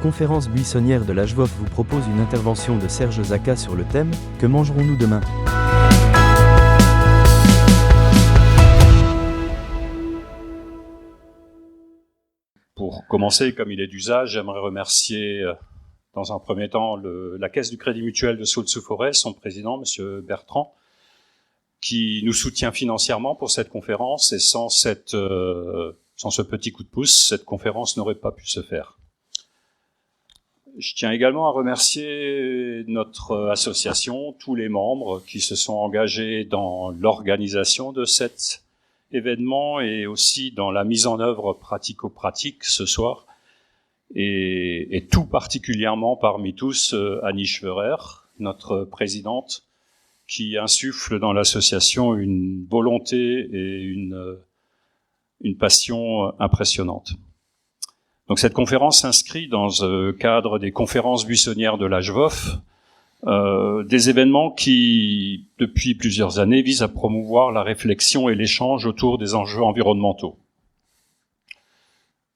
conférence buissonnière de l'HVOF vous propose une intervention de Serge Zaka sur le thème « Que mangerons-nous demain ?» Pour commencer, comme il est d'usage, j'aimerais remercier dans un premier temps la Caisse du Crédit Mutuel de Saulx-sous-Forêt, son président, M. Bertrand, qui nous soutient financièrement pour cette conférence, et sans ce petit coup de pouce, cette conférence n'aurait pas pu se faire. Je tiens également à remercier notre association, tous les membres qui se sont engagés dans l'organisation de cet événement et aussi dans la mise en œuvre pratico-pratique ce soir, et tout particulièrement parmi tous Annie Schweurer, notre présidente, qui insuffle dans l'association une volonté et une passion impressionnante. Donc cette conférence s'inscrit dans le cadre des conférences buissonnières de l'HVOF, des événements qui, depuis plusieurs années, visent à promouvoir la réflexion et l'échange autour des enjeux environnementaux.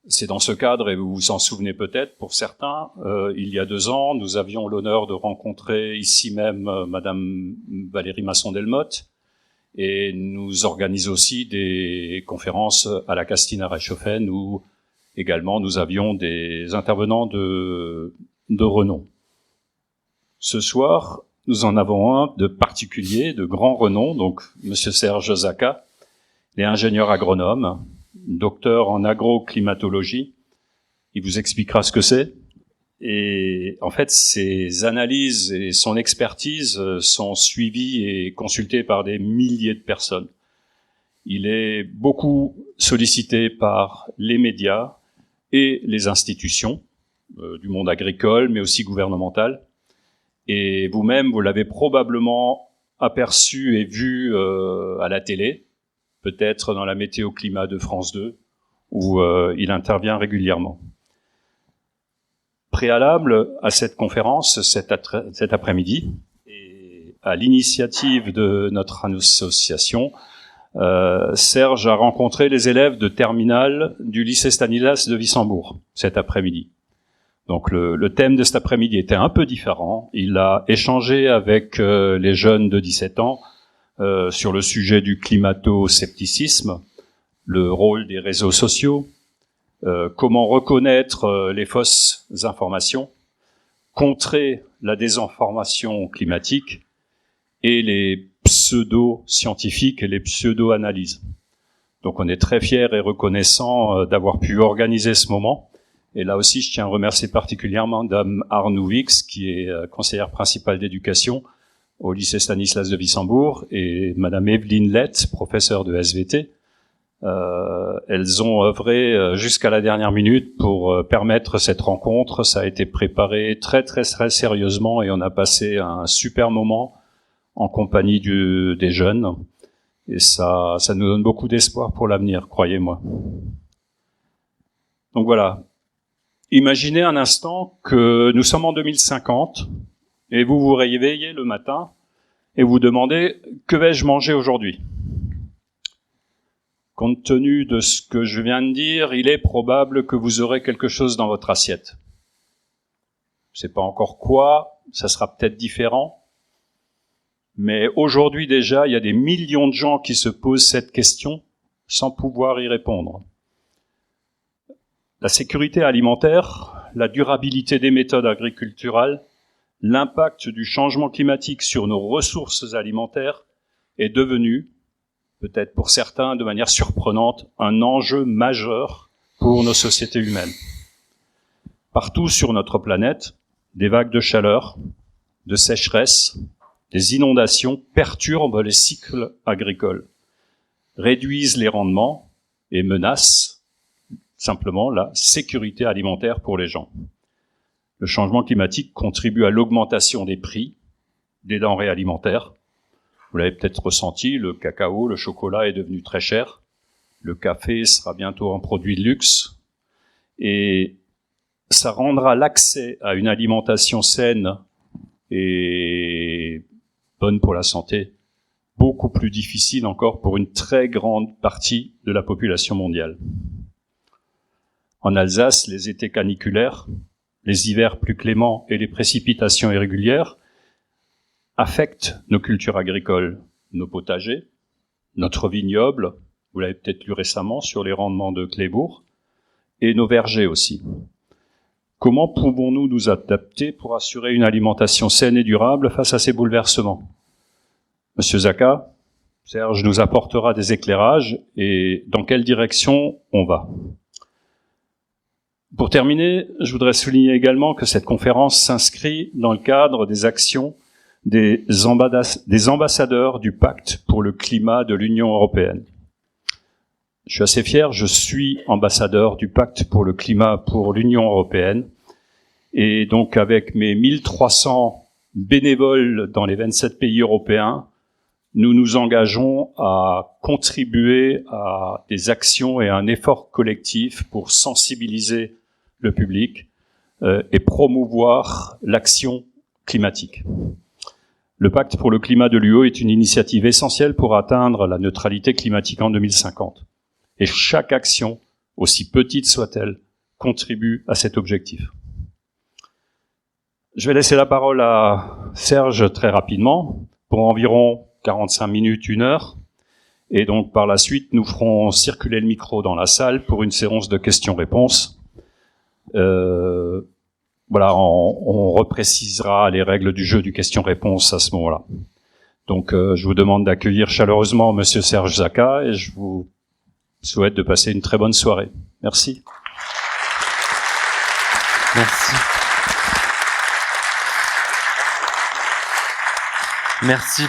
C'est dans ce cadre, et vous vous en souvenez peut-être pour certains, il y a 2 ans, nous avions l'honneur de rencontrer ici même Madame Valérie Masson-Delmotte, et nous organisons aussi des conférences à la Castine à Reichshofen où également nous avions des intervenants de renom. Ce soir, nous en avons un de particulier, de grand renom, donc Monsieur Serge Zaka, il est ingénieur agronome, docteur en agroclimatologie. Il vous expliquera ce que c'est. Et en fait, ses analyses et son expertise sont suivies et consultées par des milliers de personnes. Il est beaucoup sollicité par les médias et les institutions du monde agricole, mais aussi gouvernemental. Et vous-même, vous l'avez probablement aperçu et vu à la télé, peut-être dans la météo-climat de France 2, où il intervient régulièrement. Préalable à cette conférence, cet après-midi, et à l'initiative de notre association, Serge a rencontré les élèves de terminale du lycée Stanislas de Wissembourg cet après-midi. Donc le thème de cet après-midi était un peu différent. Il a échangé avec les jeunes de 17 ans sur le sujet du climato-scepticisme, le rôle des réseaux sociaux, comment reconnaître les fausses informations, contrer la désinformation climatique et les pseudo-scientifiques et les pseudo-analyses. Donc on est très fiers et reconnaissants d'avoir pu organiser ce moment. Et là aussi, je tiens à remercier particulièrement Madame Arnouvix, qui est conseillère principale d'éducation au lycée Stanislas de Wissembourg, et Madame Evelyne Lett, professeure de SVT. Elles ont œuvré jusqu'à la dernière minute pour permettre cette rencontre. Ça a été préparé très très très sérieusement et on a passé un super moment en compagnie des jeunes. Et ça nous donne beaucoup d'espoir pour l'avenir, croyez-moi. Donc voilà. Imaginez un instant que nous sommes en 2050 et vous vous réveillez le matin et vous demandez « Que vais-je manger aujourd'hui ?» Compte tenu de ce que je viens de dire, il est probable que vous aurez quelque chose dans votre assiette. Je ne sais pas encore quoi, ça sera peut-être différent. Mais aujourd'hui déjà, il y a des millions de gens qui se posent cette question sans pouvoir y répondre. La sécurité alimentaire, la durabilité des méthodes agriculturales, l'impact du changement climatique sur nos ressources alimentaires est devenu, peut-être pour certains de manière surprenante, un enjeu majeur pour nos sociétés humaines. Partout sur notre planète, des vagues de chaleur, de sécheresse, des inondations perturbent les cycles agricoles, réduisent les rendements et menacent simplement la sécurité alimentaire pour les gens. Le changement climatique contribue à l'augmentation des prix des denrées alimentaires. Vous l'avez peut-être ressenti, le cacao, le chocolat est devenu très cher. Le café sera bientôt un produit de luxe. Et ça rendra l'accès à une alimentation saine et bonne pour la santé beaucoup plus difficile encore pour une très grande partie de la population mondiale. En Alsace, les étés caniculaires, les hivers plus cléments et les précipitations irrégulières affectent nos cultures agricoles, nos potagers, notre vignoble, vous l'avez peut-être lu récemment sur les rendements de Clébourg, et nos vergers aussi. Comment pouvons-nous nous adapter pour assurer une alimentation saine et durable face à ces bouleversements? Monsieur Zaka, Serge nous apportera des éclairages et dans quelle direction on va. Pour terminer, je voudrais souligner également que cette conférence s'inscrit dans le cadre des actions des ambassadeurs du Pacte pour le climat de l'Union européenne. Je suis assez fier, je suis ambassadeur du Pacte pour le climat pour l'Union européenne. Et donc avec mes 1300 bénévoles dans les 27 pays européens, nous nous engageons à contribuer à des actions et à un effort collectif pour sensibiliser le public et promouvoir l'action climatique. Le Pacte pour le climat de l'UE est une initiative essentielle pour atteindre la neutralité climatique en 2050. Et chaque action, aussi petite soit-elle, contribue à cet objectif. Je vais laisser la parole à Serge très rapidement, pour environ 45 minutes, 1 heure. Et donc, par la suite, nous ferons circuler le micro dans la salle pour une séance de questions-réponses. Voilà, on reprécisera les règles du jeu du question-réponse à ce moment-là. Donc, je vous demande d'accueillir chaleureusement Monsieur Serge Zaka et je vous souhaite de passer une très bonne soirée. Merci. Merci. Merci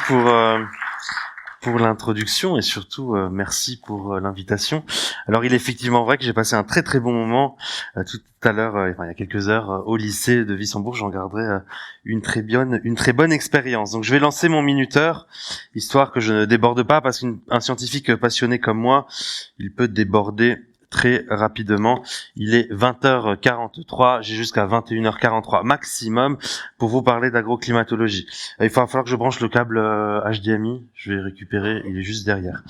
pour l'introduction et surtout merci pour l'invitation. Alors il est effectivement vrai que j'ai passé un très très bon moment tout à l'heure, il y a quelques heures, au lycée de Wissembourg. J'en garderai une très bonne expérience. Donc je vais lancer mon minuteur, histoire que je ne déborde pas, parce qu'un scientifique passionné comme moi, il peut déborder très rapidement. Il est 20h43, j'ai jusqu'à 21h43 maximum pour vous parler d'agroclimatologie. Il va falloir que je branche le câble HDMI, je vais récupérer, il est juste derrière.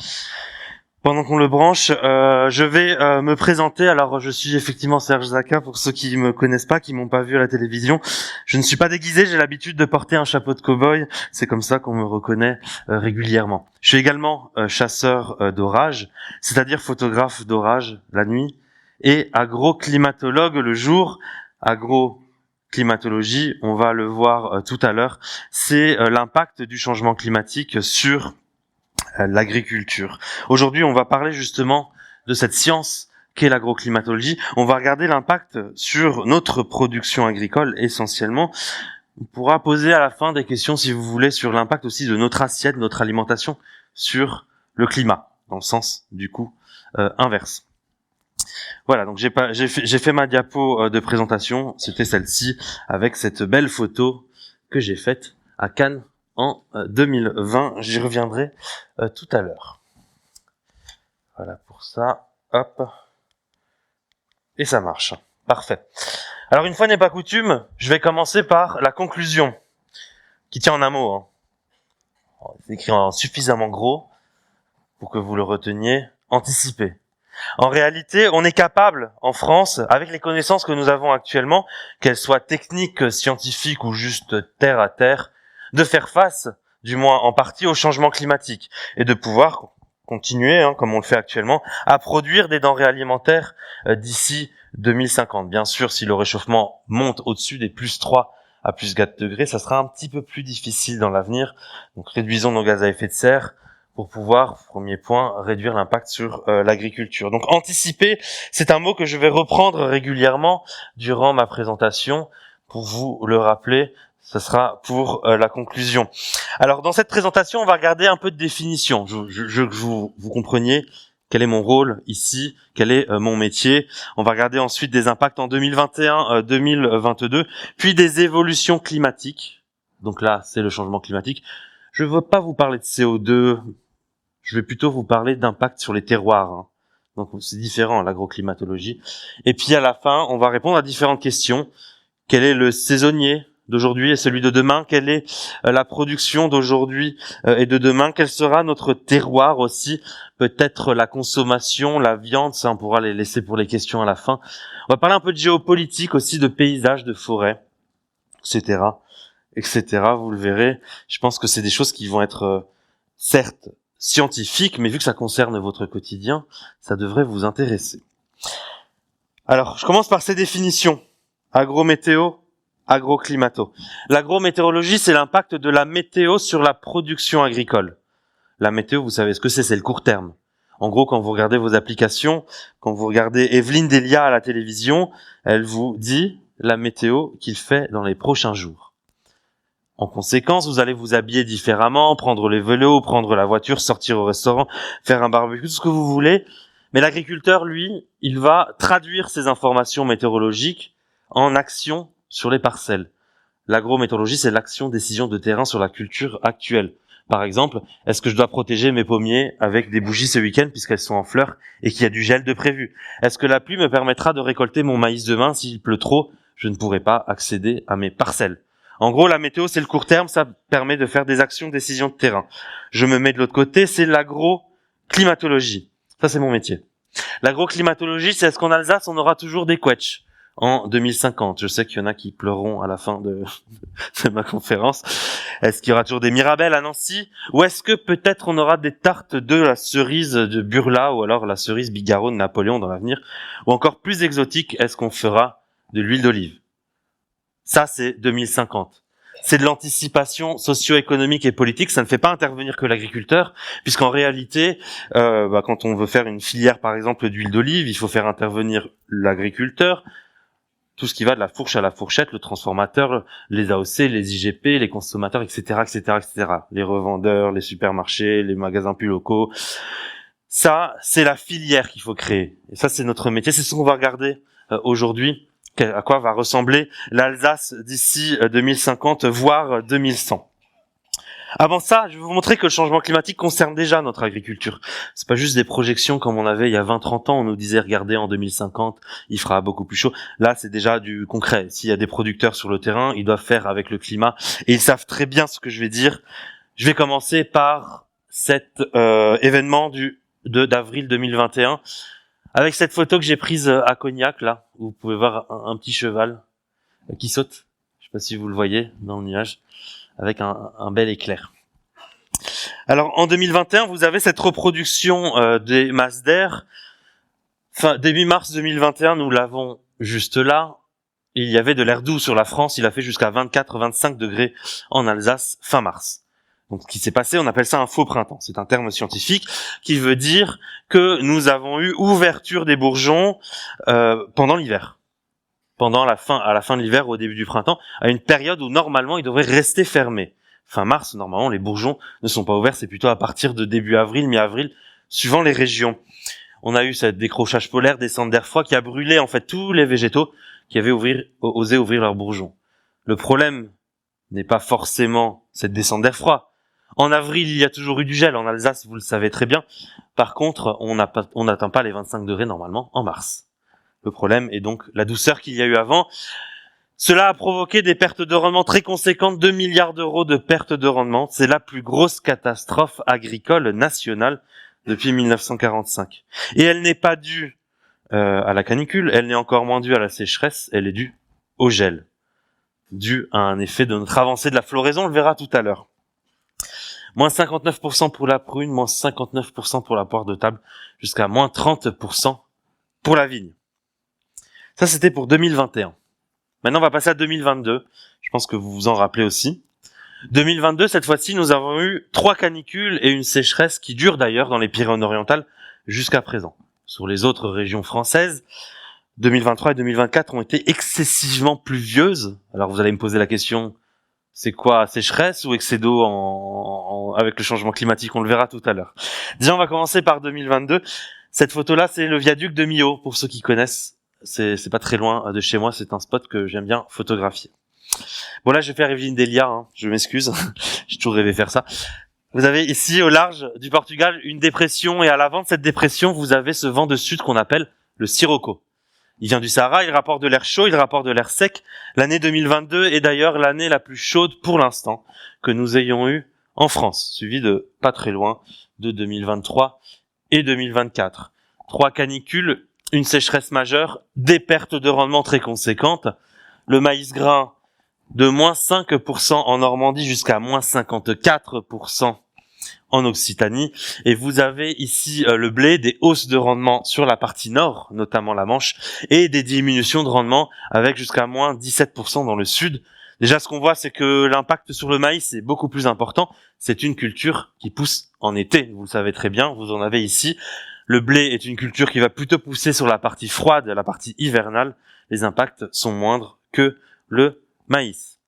Pendant qu'on le branche, je vais me présenter. Alors, je suis effectivement Serge Zaka, pour ceux qui me connaissent pas, qui m'ont pas vu à la télévision. Je ne suis pas déguisé, j'ai l'habitude de porter un chapeau de cow-boy. C'est comme ça qu'on me reconnaît régulièrement. Je suis également chasseur d'orage, c'est-à-dire photographe d'orage la nuit, et agroclimatologue le jour. Agroclimatologie, on va le voir tout à l'heure, c'est l'impact du changement climatique sur l'agriculture. Aujourd'hui, on va parler justement de cette science qu'est l'agroclimatologie. On va regarder l'impact sur notre production agricole essentiellement. On pourra poser à la fin des questions, si vous voulez, sur l'impact aussi de notre assiette, notre alimentation sur le climat, dans le sens du coup inverse. Voilà, donc j'ai fait ma diapo de présentation, c'était celle-ci, avec cette belle photo que j'ai faite à Cannes en 2020, j'y reviendrai tout à l'heure. Voilà pour ça, hop, et ça marche, parfait. Alors une fois n'est pas coutume, je vais commencer par la conclusion, qui tient en un mot. C'est écrit en suffisamment gros pour que vous le reteniez, anticiper. En réalité, on est capable, en France, avec les connaissances que nous avons actuellement, qu'elles soient techniques, scientifiques ou juste terre à terre, de faire face, du moins en partie, au changement climatique et de pouvoir continuer, comme on le fait actuellement, à produire des denrées alimentaires d'ici 2050. Bien sûr, si le réchauffement monte au-dessus des plus 3 à plus 4 degrés, ça sera un petit peu plus difficile dans l'avenir. Donc réduisons nos gaz à effet de serre pour pouvoir, premier point, réduire l'impact sur l'agriculture. Donc anticiper, c'est un mot que je vais reprendre régulièrement durant ma présentation pour vous le rappeler. Ce sera pour la conclusion. Alors, dans cette présentation, on va regarder un peu de définition. Vous compreniez quel est mon rôle ici, quel est mon métier. On va regarder ensuite des impacts en 2021, 2022, puis des évolutions climatiques. Donc là, c'est le changement climatique. Je ne veux pas vous parler de CO2. Je vais plutôt vous parler d'impact sur les terroirs. Donc, c'est différent, l'agroclimatologie. Et puis, à la fin, on va répondre à différentes questions. Quel est le saisonnier d'aujourd'hui et celui de demain? Quelle est la production d'aujourd'hui et de demain? Quel sera notre terroir aussi? Peut-être la consommation, la viande, ça on pourra les laisser pour les questions à la fin. On va parler un peu de géopolitique aussi, de paysages, de forêts, etc., etc. Vous le verrez. Je pense que c'est des choses qui vont être certes scientifiques, mais vu que ça concerne votre quotidien, ça devrait vous intéresser. Alors, je commence par ces définitions. Agrométéo, agroclimato. L'agrométéorologie, c'est l'impact de la météo sur la production agricole. La météo, vous savez ce que c'est le court terme. En gros, quand vous regardez vos applications, quand vous regardez Evelyne Delia à la télévision, elle vous dit la météo qu'il fait dans les prochains jours. En conséquence, vous allez vous habiller différemment, prendre les vélos, prendre la voiture, sortir au restaurant, faire un barbecue, tout ce que vous voulez. Mais l'agriculteur, lui, il va traduire ces informations météorologiques en action sur les parcelles. L'agrométéorologie, c'est l'action-décision de terrain sur la culture actuelle. Par exemple, est-ce que je dois protéger mes pommiers avec des bougies ce week-end puisqu'elles sont en fleurs et qu'il y a du gel de prévu? Est-ce que la pluie me permettra de récolter mon maïs demain? S'il pleut trop, je ne pourrai pas accéder à mes parcelles. En gros, la météo, c'est le court terme, ça permet de faire des actions-décisions de terrain. Je me mets de l'autre côté, c'est l'agroclimatologie. Ça, c'est mon métier. L'agroclimatologie, c'est est-ce qu'en Alsace, on aura toujours des quetchs en 2050? Je sais qu'il y en a qui pleureront à la fin de ma conférence. Est-ce qu'il y aura toujours des mirabelles à Nancy? Ou est-ce que peut-être on aura des tartes de la cerise de Burla ou alors la cerise Bigarro de Napoléon dans l'avenir? Ou encore plus exotique, est-ce qu'on fera de l'huile d'olive? Ça, c'est 2050. C'est de l'anticipation socio-économique et politique. Ça ne fait pas intervenir que l'agriculteur, puisqu'en réalité, quand on veut faire une filière, par exemple, d'huile d'olive, il faut faire intervenir l'agriculteur, tout ce qui va de la fourche à la fourchette, le transformateur, les AOC, les IGP, les consommateurs, etc., etc., etc., les revendeurs, les supermarchés, les magasins plus locaux. Ça, c'est la filière qu'il faut créer. Et ça, c'est notre métier. C'est ce qu'on va regarder aujourd'hui. À quoi va ressembler l'Alsace d'ici 2050, voire 2100. Avant ça, je vais vous montrer que le changement climatique concerne déjà notre agriculture. C'est pas juste des projections comme on avait il y a 20-30 ans, on nous disait regardez en 2050, il fera beaucoup plus chaud. Là, c'est déjà du concret. S'il y a des producteurs sur le terrain, ils doivent faire avec le climat et ils savent très bien ce que je vais dire. Je vais commencer par cet événement d'avril 2021. Avec cette photo que j'ai prise à Cognac, là, où vous pouvez voir un petit cheval qui saute. Je sais pas si vous le voyez dans le nuage, avec un bel éclair. Alors, en 2021, vous avez cette reproduction des masses d'air. Début mars 2021, nous l'avons juste là. Il y avait de l'air doux sur la France. Il a fait jusqu'à 24-25 degrés en Alsace fin mars. Donc, ce qui s'est passé, on appelle ça un faux printemps. C'est un terme scientifique qui veut dire que nous avons eu ouverture des bourgeons pendant l'hiver, à la fin de l'hiver, au début du printemps, à une période où normalement ils devraient rester fermés. Fin mars, normalement, les bourgeons ne sont pas ouverts. C'est plutôt à partir de début avril, mi-avril, suivant les régions. On a eu ce décrochage polaire, descente d'air froid qui a brûlé en fait tous les végétaux qui avaient osé ouvrir leurs bourgeons. Le problème n'est pas forcément cette descente d'air froid. En avril, il y a toujours eu du gel en Alsace, vous le savez très bien. Par contre, on n'atteint pas les 25 degrés normalement en mars. Le problème est donc la douceur qu'il y a eu avant. Cela a provoqué des pertes de rendement très conséquentes, 2 milliards d'euros de pertes de rendement. C'est la plus grosse catastrophe agricole nationale depuis 1945. Et elle n'est pas due à la canicule, elle n'est encore moins due à la sécheresse, elle est due au gel. Due à un effet de notre avancée de la floraison, on le verra tout à l'heure. Moins 59% pour la prune, moins 59% pour la poire de table, jusqu'à moins 30% pour la vigne. Ça, c'était pour 2021. Maintenant, on va passer à 2022. Je pense que vous vous en rappelez aussi. 2022, cette fois-ci, nous avons eu 3 canicules et une sécheresse qui dure d'ailleurs dans les Pyrénées-Orientales jusqu'à présent. Sur les autres régions françaises, 2023 et 2024 ont été excessivement pluvieuses. Alors, vous allez me poser la question, c'est quoi, sécheresse ou excès d'eau avec le changement climatique? On le verra tout à l'heure. Déjà, on va commencer par 2022. Cette photo-là, c'est le viaduc de Millau, pour ceux qui connaissent. C'est pas très loin de chez moi, c'est un spot que j'aime bien photographier. Bon, là, je vais faire Evelyne Delia, je m'excuse. J'ai toujours rêvé faire ça. Vous avez ici, au large du Portugal, une dépression, et à l'avant de cette dépression, vous avez ce vent de sud qu'on appelle le sirocco. Il vient du Sahara, il rapporte de l'air chaud, il rapporte de l'air sec. L'année 2022 est d'ailleurs l'année la plus chaude pour l'instant que nous ayons eue en France, suivi de pas très loin de 2023 et 2024. 3 canicules, une sécheresse majeure, des pertes de rendement très conséquentes. Le maïs grain de moins 5% en Normandie jusqu'à moins 54% en Occitanie. Et vous avez ici le blé, des hausses de rendement sur la partie nord, notamment la Manche, et des diminutions de rendement avec jusqu'à moins 17% dans le sud. Déjà, ce qu'on voit, c'est que l'impact sur le maïs est beaucoup plus important. C'est une culture qui pousse en été, vous le savez très bien, vous en avez ici. Le blé est une culture qui va plutôt pousser sur la partie froide, la partie hivernale. Les impacts sont moindres que le maïs.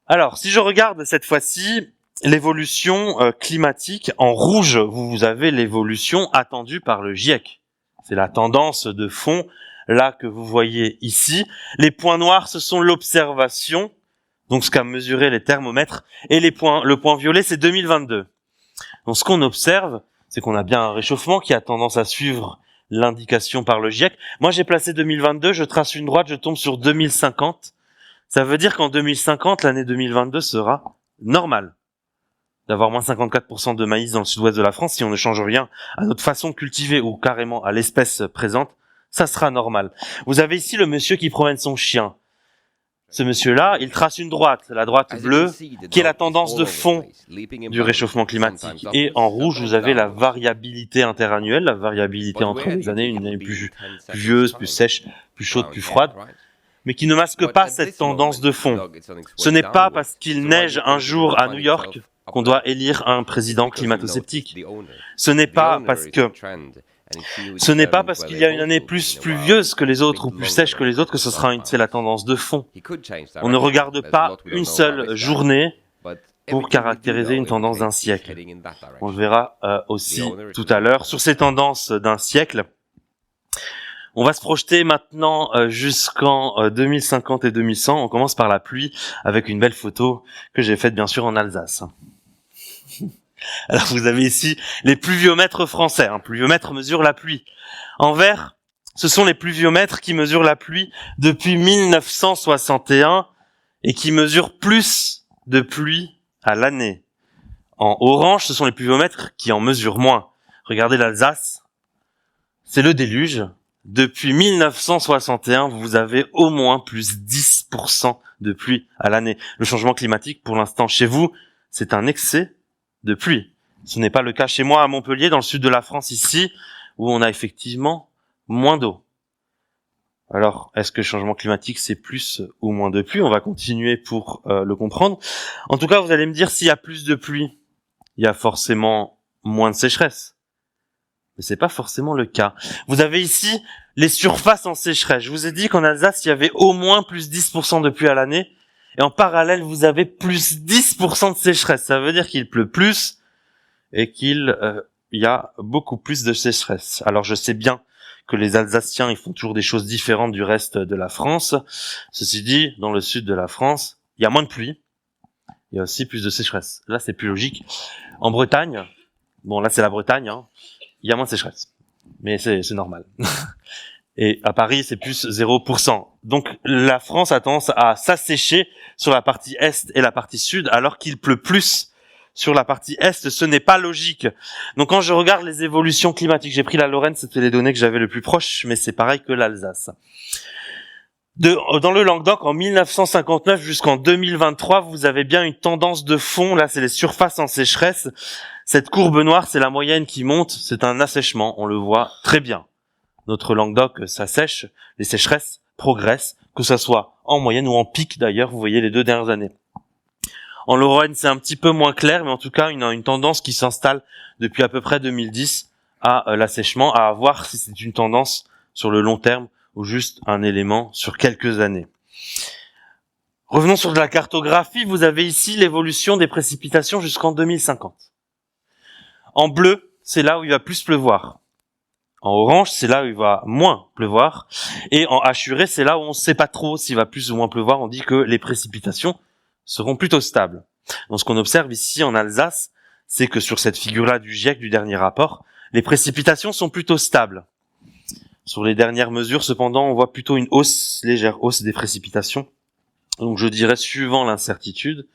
Alors, si je regarde cette fois-ci l'évolution climatique, en rouge, vous avez l'évolution attendue par le GIEC. C'est la tendance de fond, là, que vous voyez ici. Les points noirs, ce sont l'observation, donc ce qu'a mesuré les thermomètres, et le point violet, c'est 2022. Donc, ce qu'on observe, c'est qu'on a bien un réchauffement qui a tendance à suivre l'indication par le GIEC. Moi, j'ai placé 2022, je trace une droite, je tombe sur 2050. Ça veut dire qu'en 2050, l'année 2022 sera normale. D'avoir moins 54% de maïs dans le sud-ouest de la France, si on ne change rien à notre façon de cultiver ou carrément à l'espèce présente, ça sera normal. Vous avez ici le monsieur qui promène son chien. Ce monsieur-là, il trace une droite, la droite bleue, qui est la tendance de fond du réchauffement climatique. Et en rouge, vous avez la variabilité interannuelle, la variabilité entre les années, une année plus pluvieuse, plus sèche, plus chaude, plus froide, mais qui ne masque pas cette tendance de fond. Ce n'est pas parce qu'il neige un jour à New York qu'on doit élire un président climato-sceptique. Ce n'est pas parce qu'il y a une année plus pluvieuse que les autres ou plus sèche que les autres que c'est la tendance de fond. On ne regarde pas une seule journée pour caractériser une tendance d'un siècle. On le verra aussi tout à l'heure. Sur ces tendances d'un siècle, on va se projeter maintenant jusqu'en 2050 et 2100. On commence par la pluie avec une belle photo que j'ai faite bien sûr en Alsace. Alors vous avez ici les pluviomètres français. Un pluviomètre mesure la pluie. En vert, ce sont les pluviomètres qui mesurent la pluie depuis 1961 et qui mesurent plus de pluie à l'année. En orange, ce sont les pluviomètres qui en mesurent moins. Regardez l'Alsace, c'est le déluge. Depuis 1961, vous avez au moins plus 10% de pluie à l'année. Le changement climatique, pour l'instant, chez vous, c'est un excès de pluie. Ce n'est pas le cas chez moi à Montpellier, dans le sud de la France ici, où on a effectivement moins d'eau. Alors, est-ce que le changement climatique c'est plus ou moins de pluie? On va continuer pour le comprendre. En tout cas, vous allez me dire, s'il y a plus de pluie, il y a forcément moins de sécheresse. Mais c'est pas forcément le cas. Vous avez ici les surfaces en sécheresse. Je vous ai dit qu'en Alsace, il y avait au moins plus 10% de pluie à l'année. Et en parallèle, vous avez plus 10% de sécheresse. Ça veut dire qu'il pleut plus et qu'il y a beaucoup plus de sécheresse. Alors je sais bien que les Alsaciens, ils font toujours des choses différentes du reste de la France. Ceci dit, dans le sud de la France, il y a moins de pluie. Il y a aussi plus de sécheresse. Là, c'est plus logique. En Bretagne, bon là c'est la Bretagne, hein, il y a moins de sécheresse. Mais c'est normal. Et à Paris, c'est plus 0%. Donc, la France a tendance à s'assécher sur la partie est et la partie sud, alors qu'il pleut plus sur la partie est. Ce n'est pas logique. Donc, quand je regarde les évolutions climatiques, j'ai pris la Lorraine, c'était les données que j'avais le plus proches, mais c'est pareil que l'Alsace. Dans le Languedoc, en 1959 jusqu'en 2023, vous avez bien une tendance de fond. Là, c'est les surfaces en sécheresse. Cette courbe noire, c'est la moyenne qui monte. C'est un assèchement. On le voit très bien. Notre Languedoc s'assèche, les sécheresses progressent, que ça soit en moyenne ou en pic d'ailleurs, vous voyez les 2 dernières années. En Lorraine, c'est un petit peu moins clair, mais en tout cas, il y a une tendance qui s'installe depuis à peu près 2010 à l'assèchement, à voir si c'est une tendance sur le long terme ou juste un élément sur quelques années. Revenons sur de la cartographie, vous avez ici l'évolution des précipitations jusqu'en 2050. En bleu, c'est là où il va plus pleuvoir. En orange, c'est là où il va moins pleuvoir. Et en hachuré, c'est là où on ne sait pas trop s'il va plus ou moins pleuvoir. On dit que les précipitations seront plutôt stables. Donc ce qu'on observe ici en Alsace, c'est que sur cette figure-là du GIEC, du dernier rapport, les précipitations sont plutôt stables. Sur les dernières mesures, cependant, on voit plutôt une légère hausse des précipitations. Donc je dirais, suivant l'incertitude,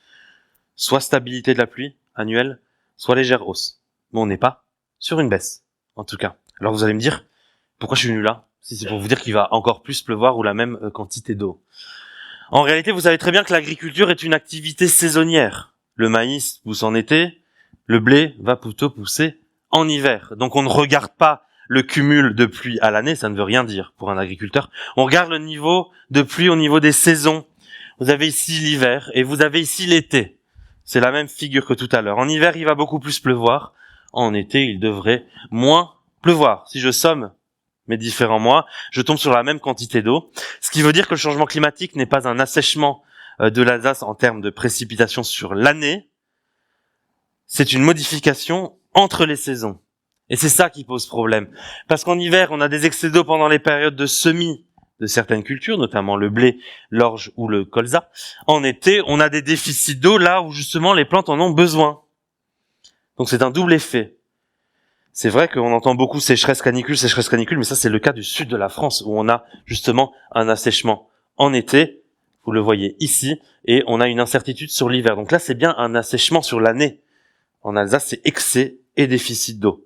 soit stabilité de la pluie annuelle, soit légère hausse. Mais on n'est pas sur une baisse, en tout cas. Alors vous allez me dire, pourquoi je suis venu là? Si c'est pour vous dire qu'il va encore plus pleuvoir ou la même quantité d'eau. En réalité, vous savez très bien que l'agriculture est une activité saisonnière. Le maïs pousse en été, le blé va plutôt pousser en hiver. Donc on ne regarde pas le cumul de pluie à l'année, ça ne veut rien dire pour un agriculteur. On regarde le niveau de pluie au niveau des saisons. Vous avez ici l'hiver et vous avez ici l'été. C'est la même figure que tout à l'heure. En hiver, il va beaucoup plus pleuvoir. En été, il devrait moins pleuvoir. Si je somme mes différents mois, je tombe sur la même quantité d'eau. Ce qui veut dire que le changement climatique n'est pas un assèchement de l'Alsace en termes de précipitations sur l'année. C'est une modification entre les saisons. Et c'est ça qui pose problème. Parce qu'en hiver, on a des excès d'eau pendant les périodes de semis de certaines cultures, notamment le blé, l'orge ou le colza. En été, on a des déficits d'eau là où justement les plantes en ont besoin. Donc c'est un double effet. C'est vrai qu'on entend beaucoup sécheresse canicule, mais ça c'est le cas du sud de la France où on a justement un assèchement en été. Vous le voyez ici, et on a une incertitude sur l'hiver. Donc là, c'est bien un assèchement sur l'année. En Alsace, c'est excès et déficit d'eau.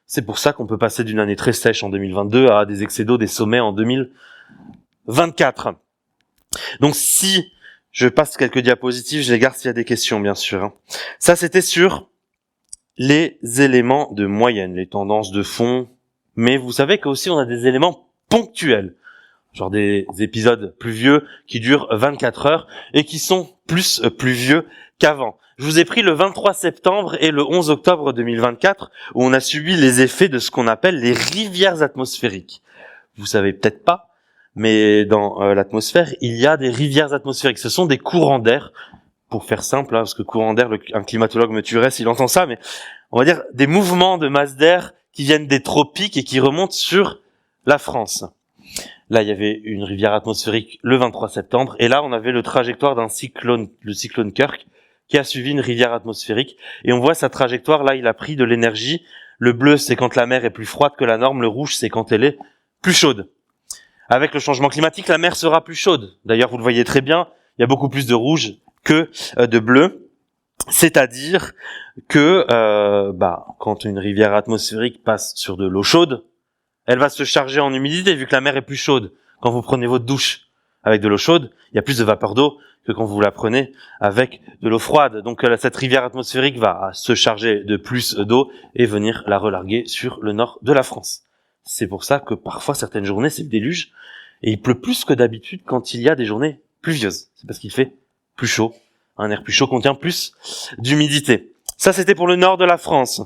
C'est pour ça qu'on peut passer d'une année très sèche en 2022 à des excès d'eau, des sommets en 2024. Donc si je passe quelques diapositives, je les garde s'il y a des questions, bien sûr. Ça, c'était sur les éléments de moyenne, les tendances de fond. Mais vous savez qu'aussi, on a des éléments ponctuels. Genre des épisodes pluvieux qui durent 24 heures et qui sont plus pluvieux qu'avant. Je vous ai pris le 23 septembre et le 11 octobre 2024 où on a subi les effets de ce qu'on appelle les rivières atmosphériques. Vous savez peut-être pas, mais dans l'atmosphère, il y a des rivières atmosphériques. Ce sont des courants d'air, pour faire simple, parce que courant d'air, un climatologue me tuerait s'il entend ça, mais on va dire des mouvements de masse d'air qui viennent des tropiques et qui remontent sur la France. Là, il y avait une rivière atmosphérique le 23 septembre, et là, on avait le trajectoire d'un cyclone, le cyclone Kirk, qui a suivi une rivière atmosphérique, et on voit sa trajectoire, là, il a pris de l'énergie. Le bleu, c'est quand la mer est plus froide que la norme, le rouge, c'est quand elle est plus chaude. Avec le changement climatique, la mer sera plus chaude. D'ailleurs, vous le voyez très bien, il y a beaucoup plus de rouge que de bleu. C'est-à-dire que quand une rivière atmosphérique passe sur de l'eau chaude, elle va se charger en humidité vu que la mer est plus chaude. Quand vous prenez votre douche avec de l'eau chaude, il y a plus de vapeur d'eau que quand vous la prenez avec de l'eau froide. Donc cette rivière atmosphérique va se charger de plus d'eau et venir la relarguer sur le nord de la France. C'est pour ça que parfois certaines journées c'est le déluge et il pleut plus que d'habitude quand il y a des journées pluvieuses. C'est parce qu'il fait plus chaud. Un air plus chaud contient plus d'humidité. Ça, c'était pour le nord de la France.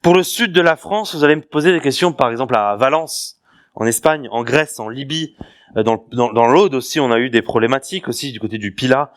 Pour le sud de la France, vous allez me poser des questions, par exemple à Valence, en Espagne, en Grèce, en Libye, dans l'Aude aussi, on a eu des problématiques aussi du côté du Pilat,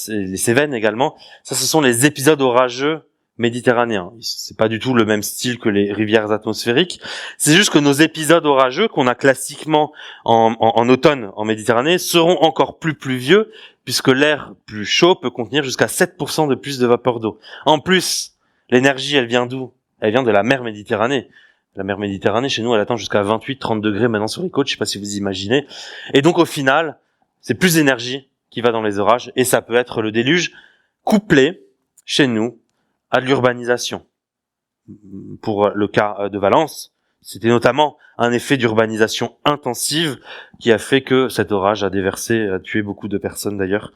les Cévennes également. Ça, ce sont les épisodes orageux méditerranéens. C'est pas du tout le même style que les rivières atmosphériques. C'est juste que nos épisodes orageux qu'on a classiquement en automne en Méditerranée seront encore plus pluvieux puisque l'air plus chaud peut contenir jusqu'à 7% de plus de vapeur d'eau. En plus, l'énergie, elle vient d'où? Elle vient de la mer Méditerranée. La mer Méditerranée, chez nous, elle atteint jusqu'à 28-30 degrés maintenant sur les côtes, je sais pas si vous imaginez. Et donc, au final, c'est plus d'énergie qui va dans les orages, et ça peut être le déluge couplé, chez nous, à de l'urbanisation. Pour le cas de Valence, c'était notamment un effet d'urbanisation intensive qui a fait que cet orage a déversé, a tué beaucoup de personnes d'ailleurs,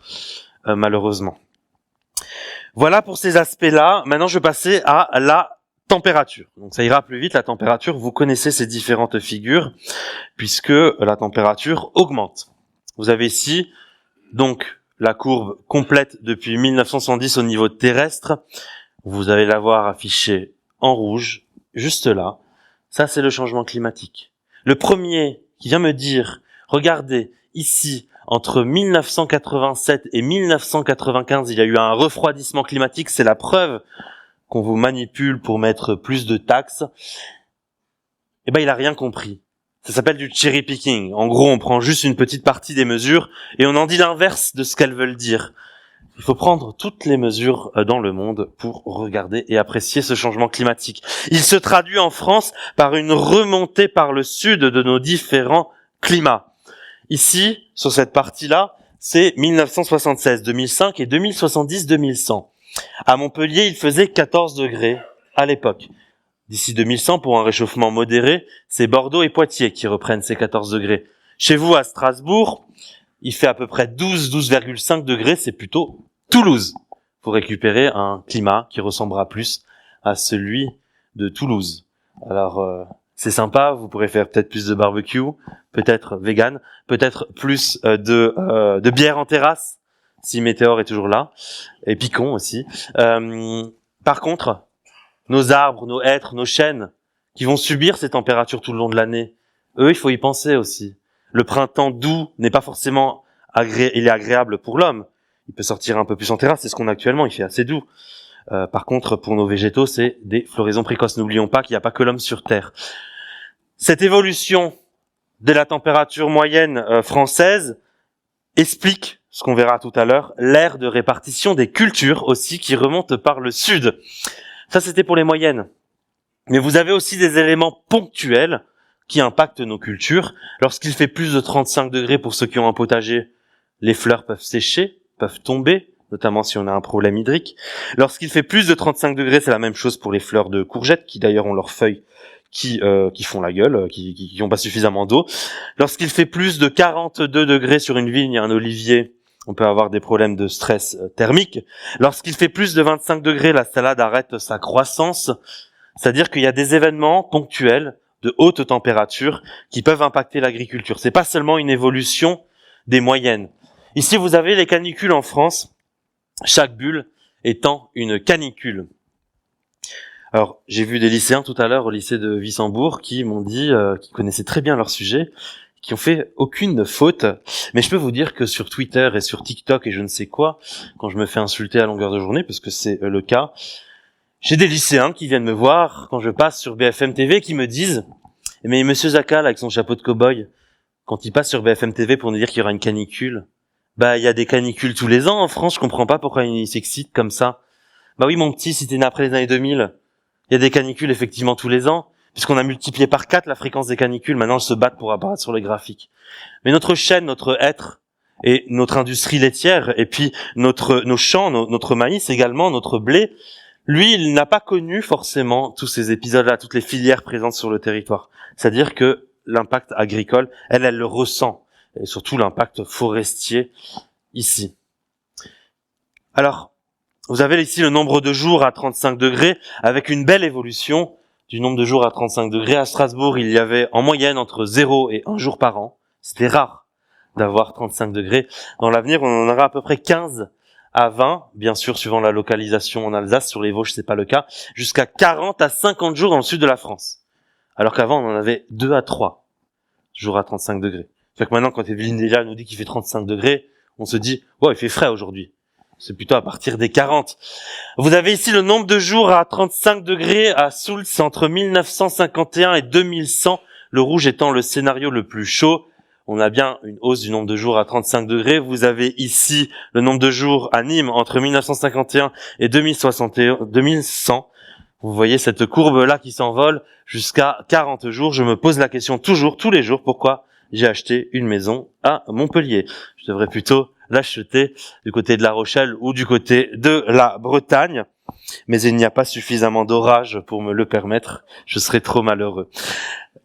malheureusement. Voilà pour ces aspects-là. Maintenant, je vais passer à la température. Donc ça ira plus vite, la température, vous connaissez ces différentes figures, puisque la température augmente. Vous avez ici, donc, la courbe complète depuis 1970 au niveau terrestre. Vous allez la voir affichée en rouge, juste là. Ça, c'est le changement climatique. Le premier qui vient me dire, regardez, ici, entre 1987 et 1995, il y a eu un refroidissement climatique, c'est la preuve qu'on vous manipule pour mettre plus de taxes. Eh ben, il a rien compris. Ça s'appelle du cherry picking. En gros, on prend juste une petite partie des mesures et on en dit l'inverse de ce qu'elles veulent dire. Il faut prendre toutes les mesures dans le monde pour regarder et apprécier ce changement climatique. Il se traduit en France par une remontée par le sud de nos différents climats. Ici, sur cette partie-là, c'est 1976, 2005 et 2070, 2100. À Montpellier, il faisait 14 degrés à l'époque. D'ici 2100, pour un réchauffement modéré, c'est Bordeaux et Poitiers qui reprennent ces 14 degrés. Chez vous, à Strasbourg, il fait à peu près 12,5 degrés, c'est plutôt Toulouse. Faut récupérer un climat qui ressemblera plus à celui de Toulouse. Alors, c'est sympa, vous pourrez faire peut-être plus de barbecue, peut-être vegan, peut-être plus de bière en terrasse, si Météor est toujours là, et Picon aussi. Par contre, nos arbres, nos hêtres, nos chênes, qui vont subir ces températures tout le long de l'année, eux, il faut y penser aussi. Le printemps doux n'est pas forcément il est agréable pour l'homme. Il peut sortir un peu plus en terrasse, c'est ce qu'on a actuellement, il fait assez doux. Par contre, pour nos végétaux, c'est des floraisons précoces. N'oublions pas qu'il n'y a pas que l'homme sur Terre. Cette évolution de la température moyenne française explique, ce qu'on verra tout à l'heure, l'ère de répartition des cultures aussi qui remonte par le sud. Ça, c'était pour les moyennes. Mais vous avez aussi des éléments ponctuels qui impactent nos cultures. Lorsqu'il fait plus de 35 degrés pour ceux qui ont un potager, les fleurs peuvent sécher, peuvent tomber, notamment si on a un problème hydrique. Lorsqu'il fait plus de 35 degrés, c'est la même chose pour les fleurs de courgettes, qui d'ailleurs ont leurs feuilles qui font la gueule, qui ont pas suffisamment d'eau. Lorsqu'il fait plus de 42 degrés sur une vigne et un olivier, on peut avoir des problèmes de stress thermique. Lorsqu'il fait plus de 25 degrés, la salade arrête sa croissance. C'est-à-dire qu'il y a des événements ponctuels de haute température qui peuvent impacter l'agriculture. C'est pas seulement une évolution des moyennes. Ici, vous avez les canicules en France, chaque bulle étant une canicule. Alors, j'ai vu des lycéens tout à l'heure au lycée de Wissembourg qui m'ont dit qu'ils connaissaient très bien leur sujet, qui ont fait aucune faute. Mais je peux vous dire que sur Twitter et sur TikTok et je ne sais quoi, quand je me fais insulter à longueur de journée, parce que c'est le cas, j'ai des lycéens qui viennent me voir quand je passe sur BFM TV qui me disent « Mais Monsieur Zakal, avec son chapeau de cow-boy, quand il passe sur BFM TV pour nous dire qu'il y aura une canicule, bah il y a des canicules tous les ans en France, je comprends pas pourquoi il s'excite comme ça. » Bah oui mon petit, si t'es né après les années 2000, il y a des canicules effectivement tous les ans, puisqu'on a multiplié par 4 la fréquence des canicules, maintenant elles se battent pour apparaître sur les graphiques. Mais notre chêne, notre hêtre, et notre industrie laitière, et puis nos champs, notre maïs également, notre blé, lui, il n'a pas connu forcément tous ces épisodes-là, toutes les filières présentes sur le territoire. C'est-à-dire que l'impact agricole, elle le ressent, et surtout l'impact forestier ici. Alors, vous avez ici le nombre de jours à 35 degrés, avec une belle évolution du nombre de jours à 35 degrés. À Strasbourg, il y avait en moyenne entre 0 et 1 jour par an. C'était rare d'avoir 35 degrés. Dans l'avenir, on en aura à peu près 15 à 20, bien sûr, suivant la localisation en Alsace. Sur les Vosges, c'est pas le cas. Jusqu'à 40 à 50 jours dans le sud de la France. Alors qu'avant, on en avait 2 à 3 jours à 35 degrés. C'est que maintenant, quand Evelyne déjà nous dit qu'il fait 35 degrés, on se dit, ouais, il fait frais aujourd'hui. C'est plutôt à partir des 40. Vous avez ici le nombre de jours à 35 degrés à Soultz entre 1951 et 2100. Le rouge étant le scénario le plus chaud. On a bien une hausse du nombre de jours à 35 degrés. Vous avez ici le nombre de jours à Nîmes entre 1951 et 2100. Vous voyez cette courbe-là qui s'envole jusqu'à 40 jours. Je me pose la question toujours, tous les jours, pourquoi j'ai acheté une maison à Montpellier. Je devrais plutôt l'acheter du côté de La Rochelle ou du côté de la Bretagne. Mais il n'y a pas suffisamment d'orage pour me le permettre. Je serais trop malheureux.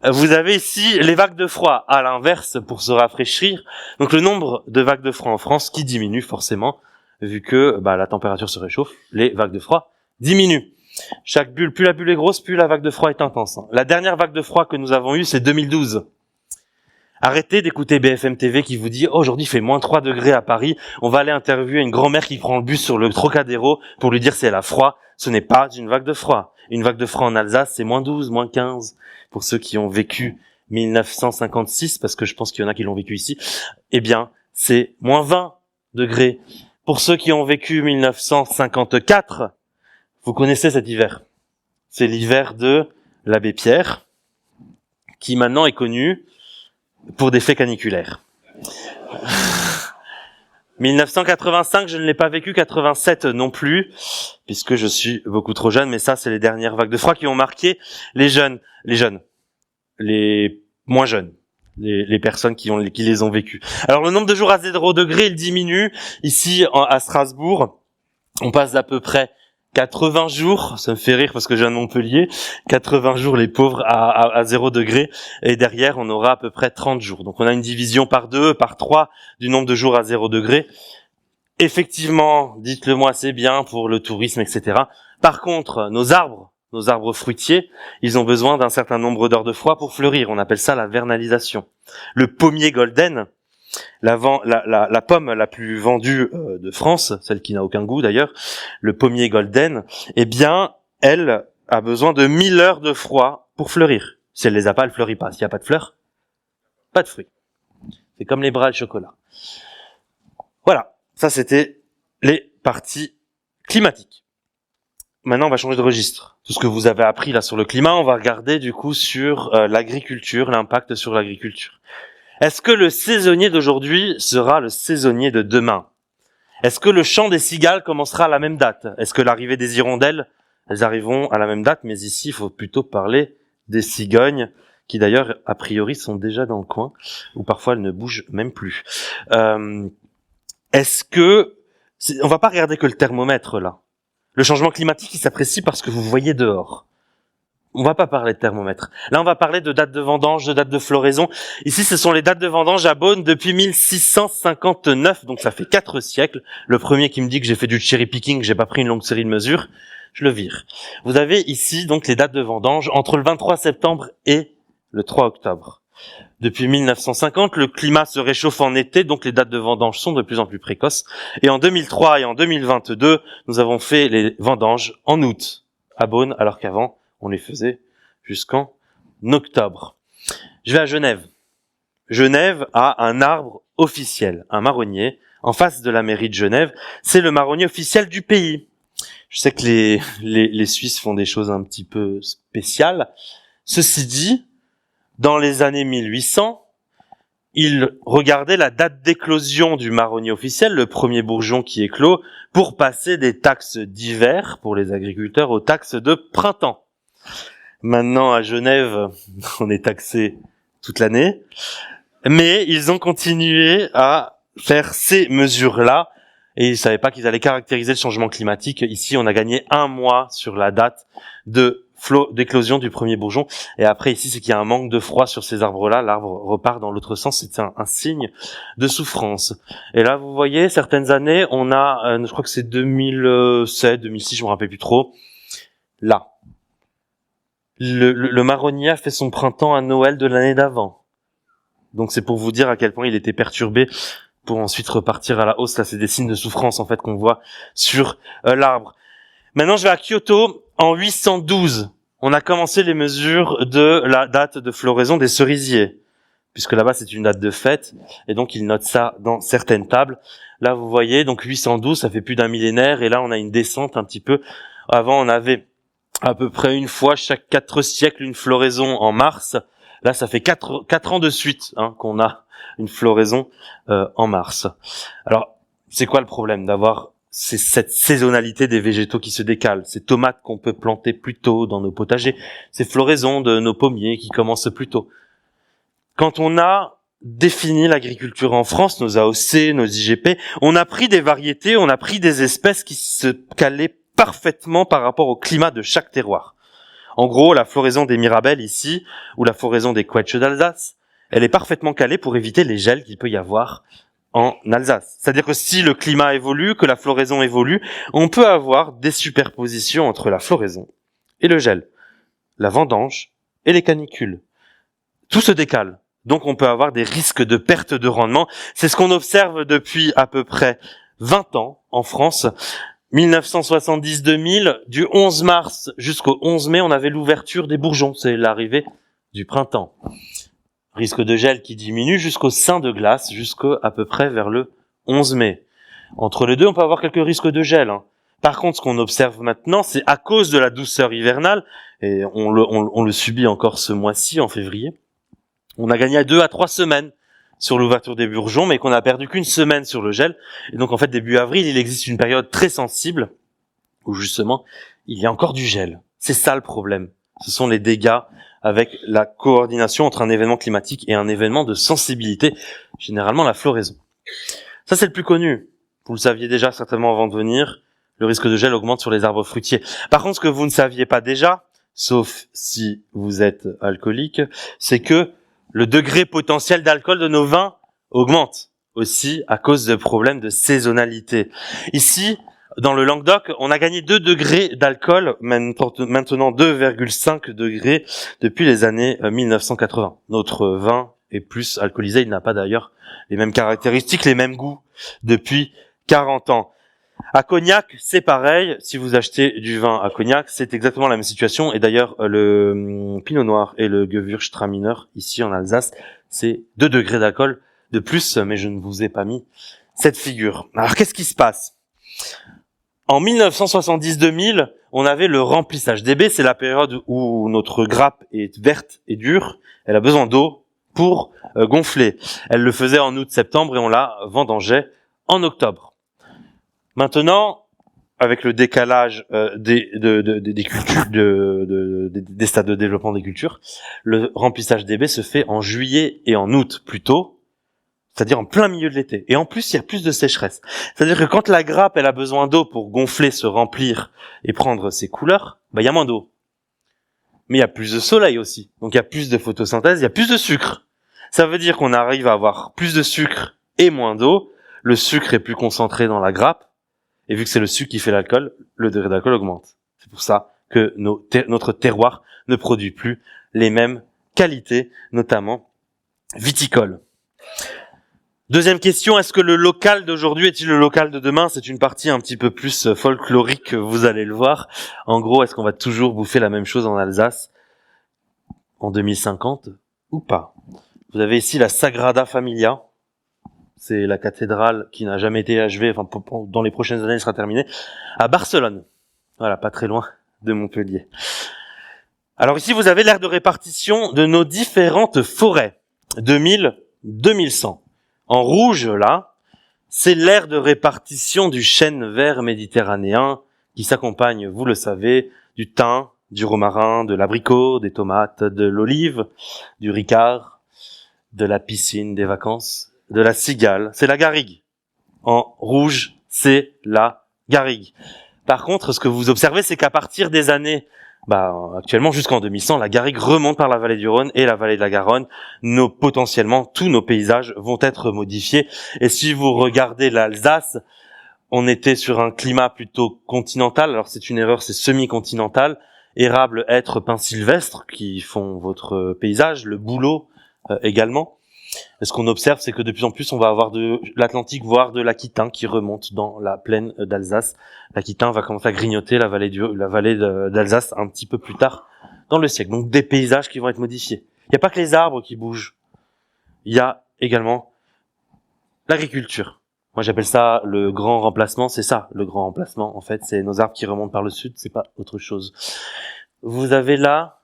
Vous avez ici les vagues de froid, à l'inverse, pour se rafraîchir. Donc le nombre de vagues de froid en France qui diminue forcément, vu que la température se réchauffe, les vagues de froid diminuent. Chaque bulle, plus la bulle est grosse, plus la vague de froid est intense. La dernière vague de froid que nous avons eue, c'est 2012. Arrêtez d'écouter BFM TV qui vous dit « Aujourd'hui, il fait moins 3 degrés à Paris. On va aller interviewer une grand-mère qui prend le bus sur le Trocadéro pour lui dire si elle a froid. » Ce n'est pas une vague de froid. Une vague de froid en Alsace, c'est moins 12, moins 15. Pour ceux qui ont vécu 1956, parce que je pense qu'il y en a qui l'ont vécu ici, eh bien, c'est moins 20 degrés. Pour ceux qui ont vécu 1954, vous connaissez cet hiver. C'est l'hiver de l'abbé Pierre, qui maintenant est connu pour des faits caniculaires. 1985, je ne l'ai pas vécu, 87 non plus, puisque je suis beaucoup trop jeune, mais ça, c'est les dernières vagues de froid qui ont marqué les moins jeunes, les personnes qui les ont vécues. Alors, le nombre de jours à 0 degré, il diminue. Ici, à Strasbourg, on passe d'à peu près 80 jours, ça me fait rire parce que je viens de Montpellier, 80 jours les pauvres à 0 degré, et derrière on aura à peu près 30 jours. Donc on a une division par 2, par 3 du nombre de jours à 0 degré. Effectivement, dites-le moi, c'est bien pour le tourisme, etc. Par contre, nos arbres fruitiers, ils ont besoin d'un certain nombre d'heures de froid pour fleurir. On appelle ça la vernalisation. Le pommier golden, la pomme la plus vendue de France, celle qui n'a aucun goût d'ailleurs, le pommier golden, eh bien, elle a besoin de 1000 heures de froid pour fleurir. Si elle les a pas, elle fleurit pas. S'il n'y a pas de fleurs, pas de fruits. C'est comme les bras et le chocolat. Voilà, ça c'était les parties climatiques. Maintenant, on va changer de registre. Tout ce que vous avez appris là sur le climat, on va regarder du coup sur l'agriculture, l'impact sur l'agriculture. Est-ce que le saisonnier d'aujourd'hui sera le saisonnier de demain? Est-ce que le chant des cigales commencera à la même date? Est-ce que l'arrivée des hirondelles, elles arriveront à la même date? Mais ici, il faut plutôt parler des cigognes, qui d'ailleurs, a priori, sont déjà dans le coin, ou parfois elles ne bougent même plus. On va pas regarder que le thermomètre là. Le changement climatique, il s'apprécie parce que vous voyez dehors. On va pas parler de thermomètre. Là, on va parler de dates de vendange, de dates de floraison. Ici, ce sont les dates de vendange à Beaune depuis 1659, donc ça fait 4 siècles. Le premier qui me dit que j'ai fait du cherry picking, que j'ai pas pris une longue série de mesures, je le vire. Vous avez ici donc les dates de vendange entre le 23 septembre et le 3 octobre. Depuis 1950, le climat se réchauffe en été, donc les dates de vendange sont de plus en plus précoces. Et en 2003 et en 2022, nous avons fait les vendanges en août à Beaune, alors qu'avant, on les faisait jusqu'en octobre. Je vais à Genève. Genève a un arbre officiel, un marronnier, en face de la mairie de Genève. C'est le marronnier officiel du pays. Je sais que les Suisses font des choses un petit peu spéciales. Ceci dit, dans les années 1800, ils regardaient la date d'éclosion du marronnier officiel, le premier bourgeon qui éclot, pour passer des taxes d'hiver pour les agriculteurs aux taxes de printemps. Maintenant, à Genève, on est taxé toute l'année, mais ils ont continué à faire ces mesures-là, et ils savaient pas qu'ils allaient caractériser le changement climatique. Ici, on a gagné 1 mois sur la date d'éclosion du premier bourgeon, et après ici, c'est qu'il y a un manque de froid sur ces arbres-là, l'arbre repart dans l'autre sens, c'est un signe de souffrance. Et là, vous voyez, certaines années, on a, je crois que c'est 2007, 2006, je me rappelle plus trop, là. Le marronnier a fait son printemps à Noël de l'année d'avant. Donc c'est pour vous dire à quel point il était perturbé pour ensuite repartir à la hausse. Là, c'est des signes de souffrance en fait qu'on voit sur l'arbre. Maintenant, je vais à Kyoto. En 812, on a commencé les mesures de la date de floraison des cerisiers, puisque là-bas c'est une date de fête, et donc ils notent ça dans certaines tables. Là, vous voyez, donc 812, ça fait plus d'un millénaire, et là on a une descente un petit peu. Avant, on avait à peu près une fois chaque 4 siècles une floraison en mars. Là, ça fait 4 ans de suite qu'on a une floraison en mars. Alors, c'est quoi le problème d'avoir cette saisonnalité des végétaux qui se décalent? Ces tomates qu'on peut planter plus tôt dans nos potagers, ces floraisons de nos pommiers qui commencent plus tôt. Quand on a défini l'agriculture en France, nos AOC, nos IGP, on a pris des variétés, on a pris des espèces qui se calaient parfaitement par rapport au climat de chaque terroir. En gros, la floraison des mirabelles ici, ou la floraison des quetches d'Alsace, elle est parfaitement calée pour éviter les gels qu'il peut y avoir en Alsace. C'est-à-dire que si le climat évolue, que la floraison évolue, on peut avoir des superpositions entre la floraison et le gel, la vendange et les canicules. Tout se décale. Donc on peut avoir des risques de perte de rendement. C'est ce qu'on observe depuis à peu près 20 ans en France. 1970-2000, du 11 mars jusqu'au 11 mai, on avait l'ouverture des bourgeons. C'est l'arrivée du printemps. Risque de gel qui diminue jusqu'au sein de glace, jusqu'à peu près vers le 11 mai. Entre les deux, on peut avoir quelques risques de gel. Par contre, ce qu'on observe maintenant, c'est à cause de la douceur hivernale, et on le subit encore ce mois-ci, en février, on a gagné à 2 à 3 semaines sur l'ouverture des bourgeons, mais qu'on a perdu qu'une semaine sur le gel. Et donc en fait, début avril, il existe une période très sensible où justement, il y a encore du gel. C'est ça le problème. Ce sont les dégâts avec la coordination entre un événement climatique et un événement de sensibilité, généralement la floraison. Ça, c'est le plus connu. Vous le saviez déjà certainement avant de venir, le risque de gel augmente sur les arbres fruitiers. Par contre, ce que vous ne saviez pas déjà, sauf si vous êtes alcoolique, c'est que le degré potentiel d'alcool de nos vins augmente aussi à cause de problèmes de saisonnalité. Ici, dans le Languedoc, on a gagné 2 degrés d'alcool, maintenant 2,5 degrés depuis les années 1980. Notre vin est plus alcoolisé, il n'a pas d'ailleurs les mêmes caractéristiques, les mêmes goûts depuis 40 ans. À Cognac, c'est pareil. Si vous achetez du vin à Cognac, c'est exactement la même situation. Et d'ailleurs, le Pinot Noir et le Gewürztraminer, ici en Alsace, c'est 2 degrés d'alcool de plus, mais je ne vous ai pas mis cette figure. Alors, qu'est-ce qui se passe ? En 1970-2000, on avait le remplissage des baies. C'est la période où notre grappe est verte et dure. Elle a besoin d'eau pour gonfler. Elle le faisait en août-septembre et on la vendangeait en octobre. Maintenant, avec le décalage des cultures, des stades de développement des cultures, le remplissage des baies se fait en juillet et en août plutôt, c'est-à-dire en plein milieu de l'été. Et en plus, il y a plus de sécheresse. C'est-à-dire que quand la grappe elle a besoin d'eau pour gonfler, se remplir et prendre ses couleurs, il y a moins d'eau. Mais il y a plus de soleil aussi. Donc il y a plus de photosynthèse, il y a plus de sucre. Ça veut dire qu'on arrive à avoir plus de sucre et moins d'eau. Le sucre est plus concentré dans la grappe. Et vu que c'est le sucre qui fait l'alcool, le degré d'alcool augmente. C'est pour ça que notre terroir ne produit plus les mêmes qualités, notamment viticoles. Deuxième question, est-ce que le local d'aujourd'hui est-il le local de demain ? C'est une partie un petit peu plus folklorique, vous allez le voir. En gros, est-ce qu'on va toujours bouffer la même chose en Alsace en 2050 ou pas ? Vous avez ici la Sagrada Familia. C'est la cathédrale qui n'a jamais été achevée, enfin dans les prochaines années elle sera terminée, à Barcelone. Voilà, pas très loin de Montpellier. Alors ici vous avez l'aire de répartition de nos différentes forêts, 2000-2100. En rouge là, c'est l'aire de répartition du chêne vert méditerranéen qui s'accompagne, vous le savez, du thym, du romarin, de l'abricot, des tomates, de l'olive, du ricard, de la piscine des vacances, de la cigale, c'est la garrigue. En rouge, c'est la garrigue. Par contre, ce que vous observez, c'est qu'à partir des années, actuellement jusqu'en 2100, la garrigue remonte par la vallée du Rhône et la vallée de la Garonne. Potentiellement, tous nos paysages vont être modifiés. Et si vous regardez l'Alsace, on était sur un climat plutôt continental. Alors c'est une erreur, c'est semi-continental. Érables, hêtres, pins sylvestres qui font votre paysage, le bouleau également. Et ce qu'on observe, c'est que de plus en plus, on va avoir de l'Atlantique, voire de l'Aquitain qui remonte dans la plaine d'Alsace. L'Aquitain va commencer à grignoter la vallée d'Alsace un petit peu plus tard dans le siècle. Donc des paysages qui vont être modifiés. Il n'y a pas que les arbres qui bougent. Il y a également l'agriculture. Moi, j'appelle ça le grand remplacement. C'est ça, le grand remplacement. En fait, c'est nos arbres qui remontent par le sud. C'est pas autre chose. Vous avez là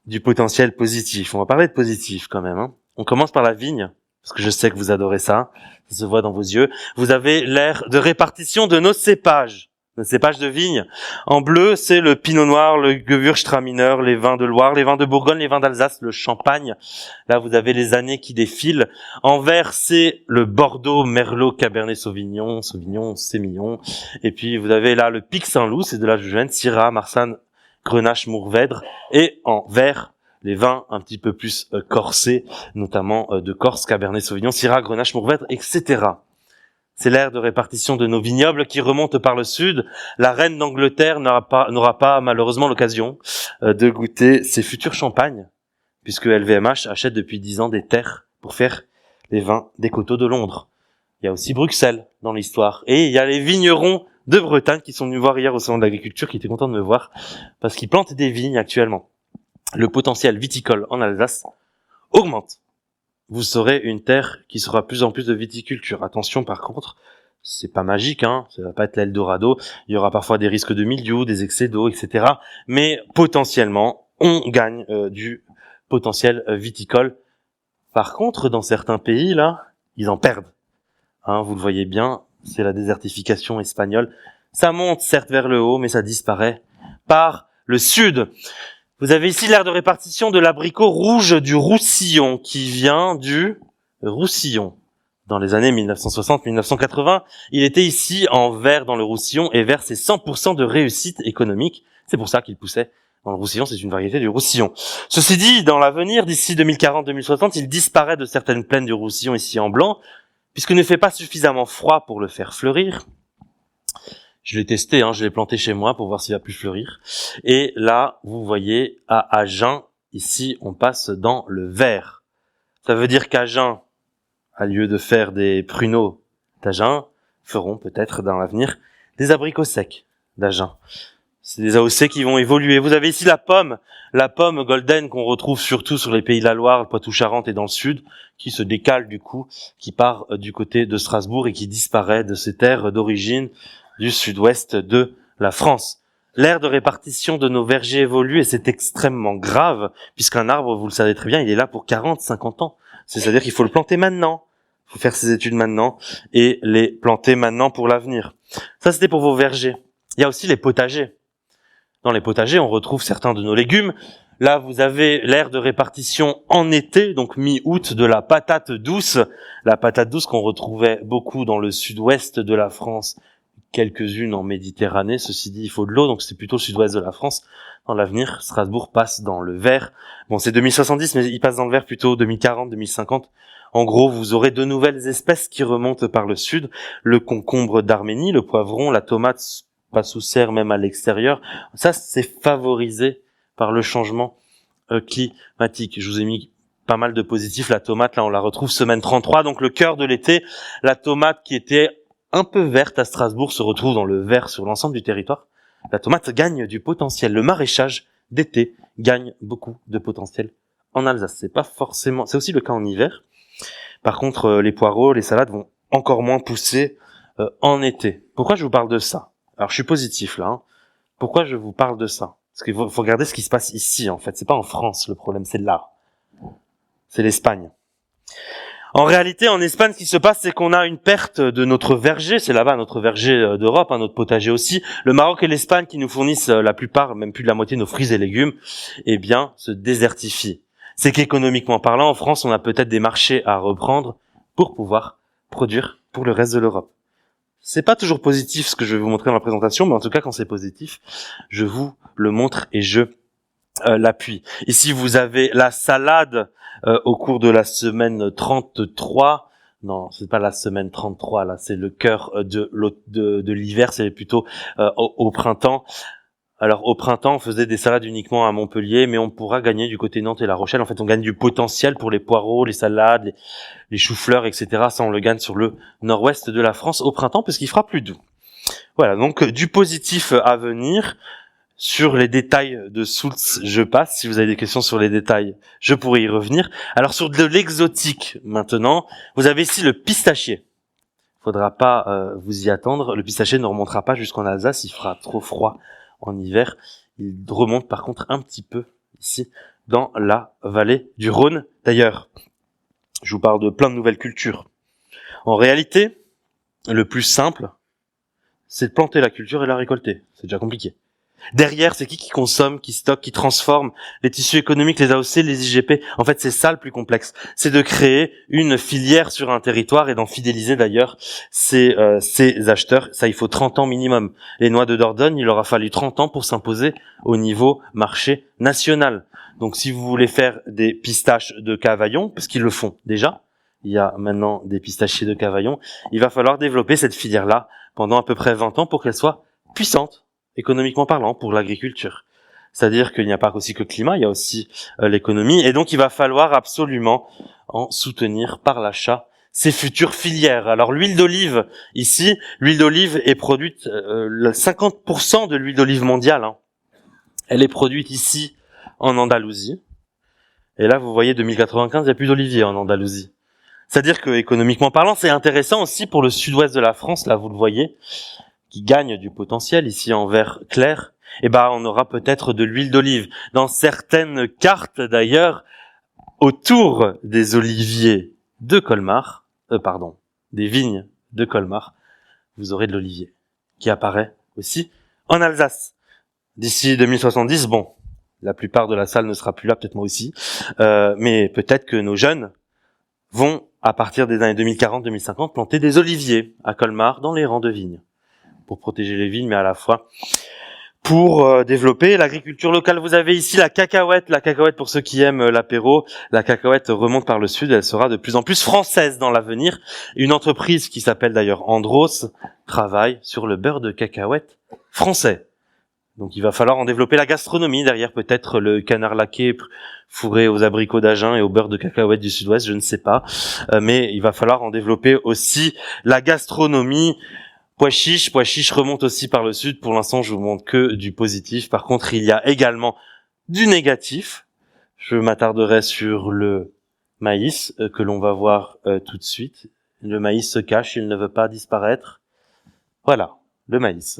du potentiel positif. On va parler de positif quand même, hein. On commence par la vigne, parce que je sais que vous adorez ça. Ça se voit dans vos yeux. Vous avez l'aire de répartition de nos cépages de vigne. En bleu, c'est le Pinot Noir, le Gewürztraminer, les vins de Loire, les vins de Bourgogne, les vins d'Alsace, le Champagne. Là, vous avez les années qui défilent. En vert, c'est le Bordeaux, Merlot, Cabernet Sauvignon, Sémillon. Et puis, vous avez là le Pic Saint-Loup, c'est de la Jeune, Syrah, Marsanne, Grenache, Mourvèdre. Et en vert, les vins un petit peu plus corsés, notamment de Corse, Cabernet Sauvignon, Syrah, Grenache, Mourvèdre, etc. C'est l'aire de répartition de nos vignobles qui remonte par le sud. La reine d'Angleterre n'aura pas malheureusement l'occasion de goûter ses futurs champagnes, puisque LVMH achète depuis 10 ans des terres pour faire les vins des coteaux de Londres. Il y a aussi Bruxelles dans l'histoire. Et il y a les vignerons de Bretagne qui sont venus voir hier au salon de l'agriculture, qui étaient contents de me voir, parce qu'ils plantent des vignes actuellement. Le potentiel viticole en Alsace augmente. Vous serez une terre qui sera plus en plus de viticulture. Attention par contre, c'est pas magique, hein, ça va pas être l'Eldorado. Il y aura parfois des risques de mildiou, des excès d'eau, etc. Mais potentiellement, on gagne du potentiel viticole Par contre, dans certains pays, là, ils en perdent. Vous le voyez bien, c'est la désertification espagnole. Ça monte certes vers le haut, mais ça disparaît par le sud. Vous avez ici l'aire de répartition de l'abricot rouge du Roussillon, qui vient du Roussillon. Dans les années 1960-1980, il était ici en vert dans le Roussillon et vert c'est 100% de réussite économique. C'est pour ça qu'il poussait dans le Roussillon, c'est une variété du Roussillon. Ceci dit, dans l'avenir, d'ici 2040-2060, il disparaît de certaines plaines du Roussillon ici en blanc, puisqu'il ne fait pas suffisamment froid pour le faire fleurir. Je l'ai testé, je l'ai planté chez moi pour voir s'il va plus fleurir. Et là, vous voyez, à Agen, ici, on passe dans le vert. Ça veut dire qu'Agen, au lieu de faire des pruneaux d'Agen, feront peut-être dans l'avenir des abricots secs d'Agen. C'est des AOC qui vont évoluer. Vous avez ici la pomme golden qu'on retrouve surtout sur les pays de la Loire, le Poitou-Charentes et dans le sud, qui se décale du coup, qui part du côté de Strasbourg et qui disparaît de ces terres d'origine du sud-ouest de la France. L'aire de répartition de nos vergers évolue et c'est extrêmement grave, puisqu'un arbre, vous le savez très bien, il est là pour 40-50 ans. C'est-à-dire qu'il faut le planter maintenant. Il faut faire ses études maintenant et les planter maintenant pour l'avenir. Ça, c'était pour vos vergers. Il y a aussi les potagers. Dans les potagers, on retrouve certains de nos légumes. Là, vous avez l'aire de répartition en été, donc mi-août, de la patate douce. La patate douce qu'on retrouvait beaucoup dans le sud-ouest de la France, quelques-unes en Méditerranée. Ceci dit, il faut de l'eau, donc c'est plutôt le sud-ouest de la France. Dans l'avenir, Strasbourg passe dans le vert. Bon, c'est 2070, mais il passe dans le vert plutôt 2040, 2050. En gros, vous aurez de nouvelles espèces qui remontent par le sud. Le concombre d'Arménie, le poivron, la tomate pas sous serre même à l'extérieur. Ça, c'est favorisé par le changement climatique. Je vous ai mis pas mal de positifs. La tomate, là, on la retrouve semaine 33, donc le cœur de l'été. La tomate qui était un peu verte à Strasbourg se retrouve dans le vert sur l'ensemble du territoire. La tomate gagne du potentiel. Le maraîchage d'été gagne beaucoup de potentiel en Alsace. C'est pas forcément, c'est aussi le cas en hiver. Par contre, les poireaux, les salades vont encore moins pousser en été. Pourquoi je vous parle de ça? Alors, je suis positif là. Pourquoi je vous parle de ça? Parce qu'il faut regarder ce qui se passe ici, en fait. C'est pas en France le problème, c'est là. C'est l'Espagne. En réalité, en Espagne, ce qui se passe, c'est qu'on a une perte de notre verger. C'est là-bas notre verger d'Europe, notre potager aussi. Le Maroc et l'Espagne, qui nous fournissent la plupart, même plus de la moitié de nos fruits et légumes, eh bien, se désertifient. C'est qu'économiquement parlant, en France, on a peut-être des marchés à reprendre pour pouvoir produire pour le reste de l'Europe. C'est pas toujours positif ce que je vais vous montrer dans la présentation, mais en tout cas, quand c'est positif, je vous le montre et je l'appuie. Ici, vous avez la salade au cours de la semaine 33. Non, c'est pas la semaine 33, là, c'est le cœur de l'hiver, c'est plutôt au printemps. Alors, au printemps, on faisait des salades uniquement à Montpellier, mais on pourra gagner du côté Nantes et La Rochelle. En fait, on gagne du potentiel pour les poireaux, les salades, les choux-fleurs, etc. Ça, on le gagne sur le nord-ouest de la France au printemps, parce qu'il fera plus doux. Voilà, donc du positif à venir. Sur les détails de Sulz, je passe. Si vous avez des questions sur les détails, je pourrais y revenir. Alors, sur de l'exotique, maintenant, vous avez ici le pistachier. Faudra pas vous y attendre. Le pistachier ne remontera pas jusqu'en Alsace, il fera trop froid en hiver. Il remonte par contre un petit peu ici dans la vallée du Rhône. D'ailleurs, je vous parle de plein de nouvelles cultures. En réalité, le plus simple, c'est de planter la culture et la récolter. C'est déjà compliqué. Derrière, c'est qui consomme, qui stocke, qui transforme les tissus économiques, les AOC, les IGP. En fait, c'est ça le plus complexe. C'est de créer une filière sur un territoire et d'en fidéliser d'ailleurs ces acheteurs. Ça, il faut 30 ans minimum. Les noix de Dordogne, il aura fallu 30 ans pour s'imposer au niveau marché national. Donc, si vous voulez faire des pistaches de Cavaillon, parce qu'ils le font déjà, il y a maintenant des pistachiers de Cavaillon, il va falloir développer cette filière-là pendant à peu près 20 ans pour qu'elle soit puissante, économiquement parlant, pour l'agriculture. C'est-à-dire qu'il n'y a pas aussi que le climat, il y a aussi l'économie, et donc il va falloir absolument en soutenir par l'achat ces futures filières. Alors l'huile d'olive, ici, l'huile d'olive est produite, 50% de l'huile d'olive mondiale, elle est produite ici en Andalousie. Et là, vous voyez, 2095, il n'y a plus d'oliviers en Andalousie. C'est-à-dire que, économiquement parlant, c'est intéressant aussi pour le sud-ouest de la France, là vous le voyez, qui gagne du potentiel, ici en vert clair, on aura peut-être de l'huile d'olive. Dans certaines cartes, d'ailleurs, autour des oliviers de Colmar, des vignes de Colmar, vous aurez de l'olivier qui apparaît aussi en Alsace. D'ici 2070, bon, la plupart de la salle ne sera plus là, peut-être moi aussi, mais peut-être que nos jeunes vont, à partir des années 2040-2050, planter des oliviers à Colmar dans les rangs de vignes, pour protéger les vignes, mais à la fois pour développer l'agriculture locale. Vous avez ici la cacahuète pour ceux qui aiment l'apéro. La cacahuète remonte par le sud, elle sera de plus en plus française dans l'avenir. Une entreprise qui s'appelle d'ailleurs Andros travaille sur le beurre de cacahuète français. Donc il va falloir en développer la gastronomie derrière, peut-être le canard laqué fourré aux abricots d'Agen et au beurre de cacahuète du sud-ouest, je ne sais pas. Mais il va falloir en développer aussi la gastronomie. Pois chiche remonte aussi par le sud. Pour l'instant, je vous montre que du positif. Par contre, il y a également du négatif. Je m'attarderai sur le maïs que l'on va voir tout de suite. Le maïs se cache, il ne veut pas disparaître. Voilà, le maïs.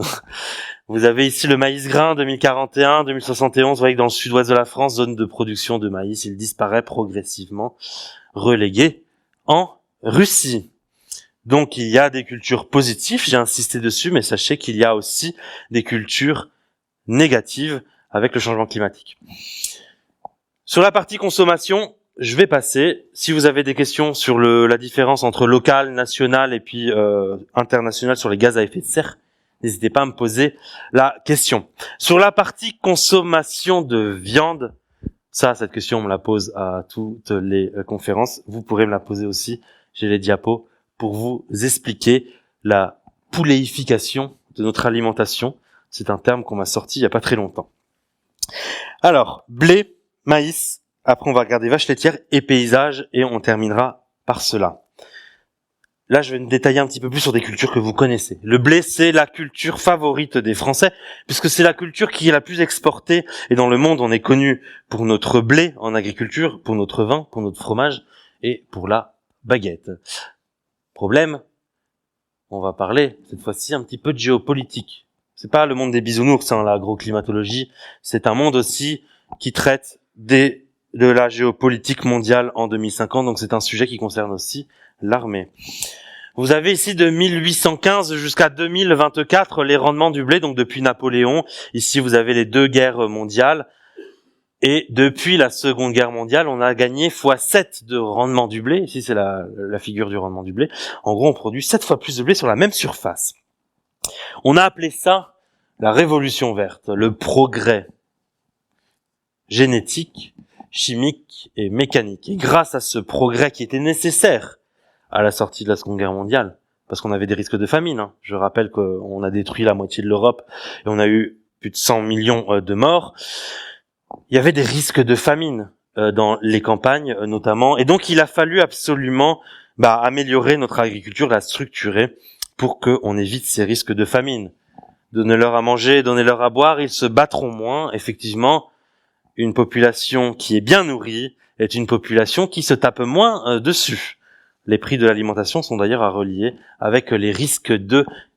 Vous avez ici le maïs grain 2041, 2071. Vous voyez que dans le sud-ouest de la France, zone de production de maïs, il disparaît progressivement, relégué en Russie. Donc il y a des cultures positives, j'ai insisté dessus, mais sachez qu'il y a aussi des cultures négatives avec le changement climatique. Sur la partie consommation, je vais passer. Si vous avez des questions sur la différence entre local, national et puis international sur les gaz à effet de serre, n'hésitez pas à me poser la question. Sur la partie consommation de viande, cette question on me la pose à toutes les conférences. Vous pourrez me la poser aussi, j'ai les diapos, pour vous expliquer la pouléification de notre alimentation. C'est un terme qu'on m'a sorti il y a pas très longtemps. Alors, blé, maïs, après on va regarder vaches laitières et paysages, et on terminera par cela. Là, je vais me détailler un petit peu plus sur des cultures que vous connaissez. Le blé, c'est la culture favorite des Français, puisque c'est la culture qui est la plus exportée, et dans le monde, on est connu pour notre blé en agriculture, pour notre vin, pour notre fromage, et pour la baguette. Problème, on va parler cette fois-ci un petit peu de géopolitique. C'est pas le monde des bisounours, l'agroclimatologie, c'est un monde aussi qui traite de la géopolitique mondiale en 2050, donc c'est un sujet qui concerne aussi l'armée. Vous avez ici de 1815 jusqu'à 2024 les rendements du blé, donc depuis Napoléon. Ici vous avez les 2 guerres mondiales. Et depuis la Seconde Guerre mondiale, on a gagné x7 de rendement du blé. Ici, c'est la figure du rendement du blé. En gros, on produit 7 fois plus de blé sur la même surface. On a appelé ça la révolution verte, le progrès génétique, chimique et mécanique. Et grâce à ce progrès qui était nécessaire à la sortie de la Seconde Guerre mondiale, parce qu'on avait des risques de famine. Je rappelle qu'on a détruit la moitié de l'Europe et on a eu plus de 100 millions de morts. Il y avait des risques de famine dans les campagnes notamment, et donc il a fallu absolument améliorer notre agriculture, la structurer pour qu'on évite ces risques de famine. Donnez-leur à manger, donnez-leur à boire, ils se battront moins. Effectivement, une population qui est bien nourrie est une population qui se tape moins dessus. Les prix de l'alimentation sont d'ailleurs à relier avec les risques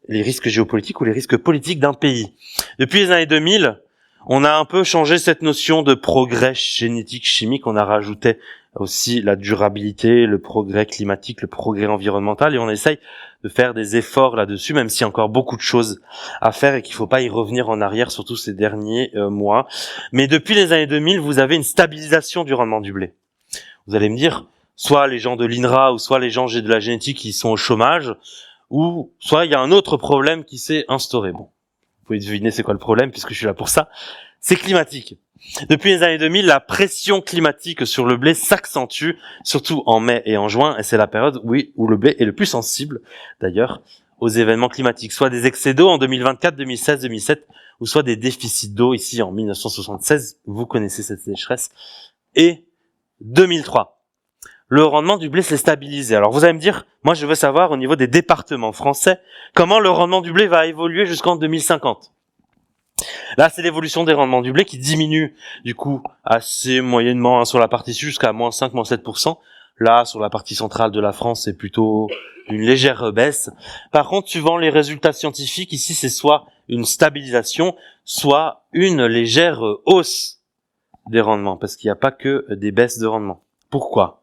géopolitiques ou les risques politiques d'un pays. Depuis les années 2000, on a un peu changé cette notion de progrès génétique, chimique. On a rajouté aussi la durabilité, le progrès climatique, le progrès environnemental, et on essaye de faire des efforts là-dessus, même s'il y a encore beaucoup de choses à faire et qu'il ne faut pas y revenir en arrière, surtout ces derniers mois. Mais depuis les années 2000, vous avez une stabilisation du rendement du blé. Vous allez me dire, soit les gens de l'INRA ou soit les gens de la génétique qui sont au chômage, ou soit il y a un autre problème qui s'est instauré. Bon. Vous pouvez deviner c'est quoi le problème, puisque je suis là pour ça. C'est climatique. Depuis les années 2000, la pression climatique sur le blé s'accentue, surtout en mai et en juin, et c'est la période où le blé est le plus sensible, d'ailleurs, aux événements climatiques. Soit des excès d'eau en 2024, 2016, 2007, ou soit des déficits d'eau ici en 1976, vous connaissez cette sécheresse, et 2003. Le rendement du blé s'est stabilisé. Alors vous allez me dire, moi je veux savoir au niveau des départements français, comment le rendement du blé va évoluer jusqu'en 2050. Là, c'est l'évolution des rendements du blé qui diminue, du coup, assez moyennement sur la partie sud jusqu'à -5, -7%. Là, sur la partie centrale de la France, c'est plutôt une légère baisse. Par contre, suivant les résultats scientifiques, ici, c'est soit une stabilisation, soit une légère hausse des rendements, parce qu'il n'y a pas que des baisses de rendement. Pourquoi ?